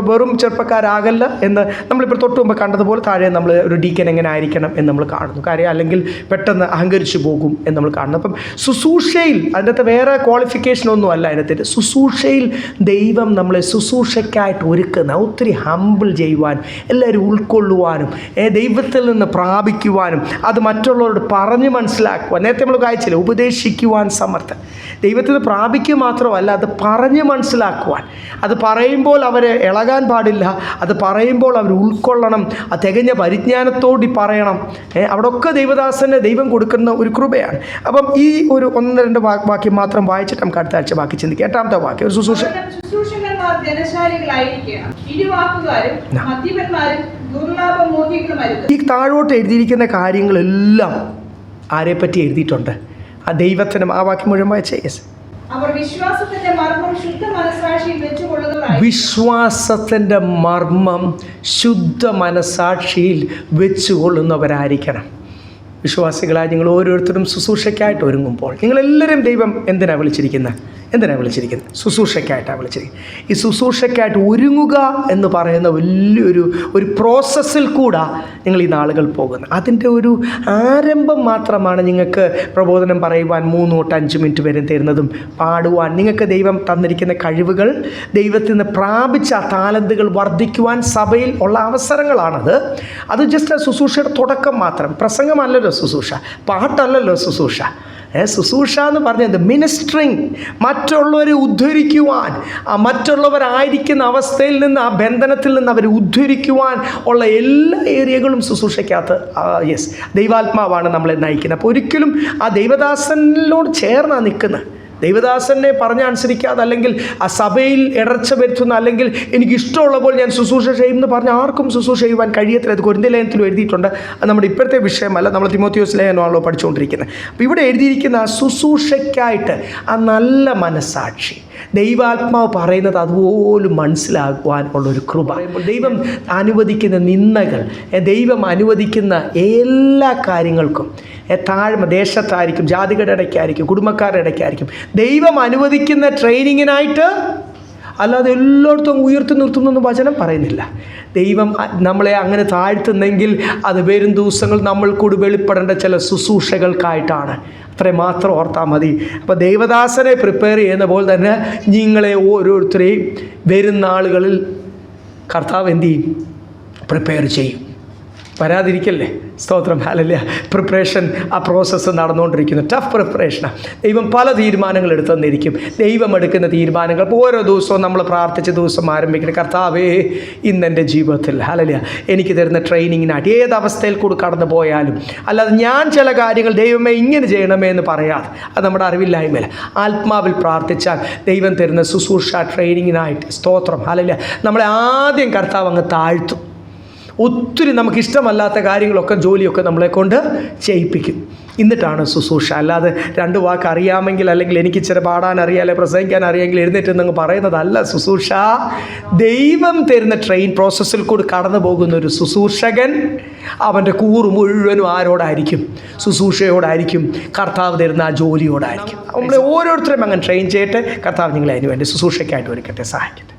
വെറും ചെറുപ്പക്കാരാകല്ല എന്ന് നമ്മളിപ്പോൾ തൊട്ട് മുമ്പ് കണ്ടതുപോലെ താഴെ നമ്മൾ ഒരു ഡീക്കൻ എങ്ങനെ ആയിരിക്കണം എന്ന് നമ്മൾ കാണുന്നു. കാര്യം അല്ലെങ്കിൽ പെട്ടെന്ന് അഹങ്കരിച്ചു പോകും എന്ന് നമ്മൾ കാണുന്നു. അപ്പം ശുശ്രൂഷയിൽ അതിനകത്ത് വേറെ ക്വാളിഫിക്കേഷനൊന്നും അല്ല. അതിനകത്ത് ശുശ്രൂഷയിൽ ദൈവം നമ്മളെ ശുശ്രൂഷയ്ക്കായിട്ട് ഒരുക്കുന്ന ഒത്തിരി ഹമ്പിൾ ചെയ്യുവാനും എല്ലാവരും ഉൾക്കൊള്ളുവാനും ദൈവത്തിൽ നിന്ന് പ്രാപിക്കുവാനും അത് മറ്റുള്ളവരോട് പറഞ്ഞ് മനസ്സിലാക്കുവാൻ, നേരത്തെ നമ്മൾ വായിച്ചില്ല, ഉപദേശിക്കുവാൻ സമർത്ഥൻ. ദൈവത്തിൽ നിന്ന് പ്രാപിക്കുക മാത്രമല്ല, അത് പറഞ്ഞ് മനസ്സിലാക്കുവാൻ. അത് പറയുമ്പോൾ അവർ ഇളകാൻ പാടില്ല, അത് പറയുമ്പോൾ അവർ ഉൾക്കൊള്ളണം, അത് തികഞ്ഞ പരിജ്ഞാനത്തോടി പറയണം. അവിടെയൊക്കെ ദൈവദാസന് ദൈവം കൊടുക്കുന്ന ഒരു കൃപയാണ്. അപ്പം ഈ ഒരു 1-2 വാക്യം മാത്രം വായിച്ചിട്ട് നമുക്ക് അടുത്ത ആഴ്ച ബാക്കി ചിന്തിക്കാം. 8-ാമത്തെ വാക്യം, ഒരു ശുശ്രൂഷകന്മാർ ധനശാലികളായിരിക്കണം, ഇരുവാക്കുകാരും മദ്യപന്മാരും ദുർലാഭമോഹികളുമരുത്. ഈ താഴോട്ട് എഴുതിയിരിക്കുന്ന കാര്യങ്ങളെല്ലാം ആരെപ്പറ്റി എഴുതിയിട്ടുണ്ട്? ആ ദൈവത്തിനും ആ വാക്യം മുഴുവൻ വായിച്ചേ. അവർ വിശ്വാസത്തിന്റെ മർമ്മം ശുദ്ധ മനസാക്ഷിയിൽ വെച്ചുകൊള്ളുന്നവരായിരിക്കണം. വിശ്വാസത്തിൻ്റെ മർമ്മം ശുദ്ധ മനസാക്ഷിയിൽ വെച്ചുകൊള്ളുന്നവരായിരിക്കണം. വിശ്വാസികളായി നിങ്ങൾ ഓരോരുത്തരും ശുശ്രൂഷയ്ക്കായിട്ട് ഒരുങ്ങുമ്പോൾ നിങ്ങളെല്ലാവരും ദൈവം എന്തിനാണ് വിളിച്ചിരിക്കുന്നത്? ശുശ്രൂഷയ്ക്കായിട്ടാണ് വിളിച്ചിരിക്കുന്നത്. ഈ ശുശ്രൂഷയ്ക്കായിട്ട് ഒരുങ്ങുക എന്ന് പറയുന്ന വലിയൊരു പ്രോസസ്സിൽ കൂടെ നിങ്ങൾ ഈ നാളുകൾ പോകുന്നത്. അതിൻ്റെ ഒരു ആരംഭം മാത്രമാണ് നിങ്ങൾക്ക് പ്രബോധനം പറയുവാൻ 3 തൊട്ട് 5 മിനിറ്റ് വരെ തരുന്നതും പാടുവാൻ നിങ്ങൾക്ക് ദൈവം തന്നിരിക്കുന്ന കഴിവുകൾ, ദൈവത്തിൽ നിന്ന് പ്രാപിച്ച താലന്തുകൾ വർദ്ധിക്കുവാൻ സഭയിൽ ഉള്ള അവസരങ്ങളാണത്. അത് ജസ്റ്റ് ശുശ്രൂഷയുടെ തുടക്കം മാത്രം. പ്രസംഗമല്ലല്ലോ ശുശ്രൂഷ, പാട്ടല്ലല്ലോ ശുശ്രൂഷ. ശുശ്രൂഷ എന്ന് പറഞ്ഞത് മിനിസ്ട്രിങ്, മറ്റുള്ളവരെ ഉദ്ധരിക്കുവാൻ, മറ്റുള്ളവരായിരിക്കുന്ന അവസ്ഥയിൽ നിന്ന്, ആ ബന്ധനത്തിൽ നിന്ന് അവരെ ഉദ്ധരിക്കുവാൻ ഉള്ള എല്ലാ ഏരിയകളും ശുശ്രൂഷയ്ക്കകത്ത് ദൈവാത്മാവാണ് നമ്മളെ നയിക്കുന്നത്. അപ്പോൾ ഒരിക്കലും ആ ദൈവദാസനിലോട് ചേർന്നാണ് നിൽക്കുന്നത്. ദൈവദാസനെ പറഞ്ഞനുസരിക്കാതെ, അല്ലെങ്കിൽ ആ സഭയിൽ ഇടർച്ച വരുത്തുന്ന, അല്ലെങ്കിൽ എനിക്കിഷ്ടമുള്ളപ്പോൾ ഞാൻ ശുശ്രൂഷ ചെയ്യുമെന്ന് പറഞ്ഞ് ആർക്കും ശുശ്രൂഷ ചെയ്യുവാൻ കഴിയത്തില്ല. അത് കൊരിന്ത്യർ ലേഖനത്തിലും എഴുതിയിട്ടുണ്ട്. അത് നമ്മുടെ ഇപ്പോഴത്തെ വിഷയമല്ല, നമ്മൾ തിമോത്തിയോസ് ലേഖനമാണല്ലോ പഠിച്ചുകൊണ്ടിരിക്കുന്നത്. അപ്പോൾ ഇവിടെ എഴുതിയിരിക്കുന്ന ആ ശുശ്രൂഷയ്ക്കായിട്ട് ആ നല്ല മനസ്സാക്ഷി, ദൈവാത്മാവ് പറയുന്നത് അതുപോലും മനസ്സിലാക്കുവാൻ ഉള്ളൊരു കൃപ. ദൈവം അനുവദിക്കുന്ന നിന്ദകൾ, ദൈവം അനുവദിക്കുന്ന എല്ലാ കാര്യങ്ങൾക്കും താഴ്മ, ദേശത്തായിരിക്കും, ജാതികളുടെ ഇടയ്ക്കായിരിക്കും, കുടുംബക്കാരുടെ ഇടയ്ക്കായിരിക്കും, ദൈവം അനുവദിക്കുന്ന ട്രെയിനിങ്ങിനായിട്ട്. അല്ലാതെ എല്ലായിടത്തും ഉയർത്തി നിർത്തുന്നൊന്നും വചനം പറയുന്നില്ല. ദൈവം നമ്മളെ അങ്ങനെ താഴ്ത്തുന്നെങ്കിൽ അത് വരും ദിവസങ്ങൾ നമ്മൾ കൂടി വെളിപ്പെടേണ്ട ചില ശുശ്രൂഷകൾക്കായിട്ടാണ്. അത്രയും മാത്രം ഓർത്താൽ മതി. അപ്പോൾ ദൈവദാസനെ പ്രിപ്പയർ ചെയ്യുന്ന പോലെ തന്നെ നിങ്ങളെ ഓരോരുത്തരെയും വരുന്ന ആളുകളിൽ കർത്താവ് എന്ത് ചെയ്യും? പ്രിപ്പയർ ചെയ്യും. വരാതിരിക്കല്ലേ? സ്തോത്രം, ഹല്ലേലൂയ. പ്രിപ്പറേഷൻ, ആ പ്രോസസ്സ് നടന്നുകൊണ്ടിരിക്കുന്നു. ടഫ് പ്രിപ്പറേഷനാണ്. ദൈവം പല തീരുമാനങ്ങൾ എടുത്തെന്നിരിക്കും. ദൈവം എടുക്കുന്ന തീരുമാനങ്ങൾ ഓരോ ദിവസവും നമ്മൾ പ്രാർത്ഥിച്ച ദിവസം ആരംഭിക്കണം. കർത്താവേ, ഇന്നെൻ്റെ ജീവിതത്തിൽ ഹല്ലേലൂയ എനിക്ക് തരുന്ന ട്രെയിനിങ്ങിനായിട്ട് ഏത് അവസ്ഥയിൽ കൂടി കടന്നു പോയാലും, അല്ലാതെ ഞാൻ ചില കാര്യങ്ങൾ ദൈവമേ ഇങ്ങനെ ചെയ്യണമേ എന്ന് പറയാതെ, അത് നമ്മുടെ അറിവില്ലായ്മയില്ല, ആത്മാവിൽ പ്രാർത്ഥിച്ചാൽ ദൈവം തരുന്ന ശുശ്രൂഷ ട്രെയിനിങ്ങിനായിട്ട് സ്തോത്രം, ഹല്ലേലൂയ, നമ്മളെ ആദ്യം കർത്താവ് അങ്ങ് താഴ്ത്തും. ഒത്തിരി നമുക്കിഷ്ടമല്ലാത്ത കാര്യങ്ങളൊക്കെ, ജോലിയൊക്കെ നമ്മളെ കൊണ്ട് ചെയ്യിപ്പിക്കും. എന്നിട്ടാണ് ശുശ്രൂഷ. അല്ലാതെ 2 വാക്ക് അറിയാമെങ്കിൽ, അല്ലെങ്കിൽ എനിക്ക് ഇച്ചിരി പാടാൻ അറിയാം, അല്ലെങ്കിൽ പ്രസംഗിക്കാൻ അറിയാമെങ്കിൽ എഴുന്നേറ്റ് നിങ്ങൾ പറയുന്നതല്ല ശുശ്രൂഷ. ദൈവം തരുന്ന ട്രെയിൻ പ്രോസസ്സിൽ കൂടി കടന്നു പോകുന്ന ഒരു ശുശ്രൂഷകൻ, അവൻ്റെ കൂറ് മുഴുവനും ആരോടായിരിക്കും? ശുശ്രൂഷയോടായിരിക്കും. കർത്താവ് തരുന്ന ആ ജോലിയോടായിരിക്കും. നമ്മളെ ഓരോരുത്തരും അങ്ങനെ ട്രെയിൻ ചെയ്യട്ടെ. കർത്താവ് നിങ്ങളെ അതിന് വേണ്ടി ശുശ്രൂഷയ്ക്കായിട്ട് ഒരുക്കട്ടെ, സഹായിക്കട്ടെ.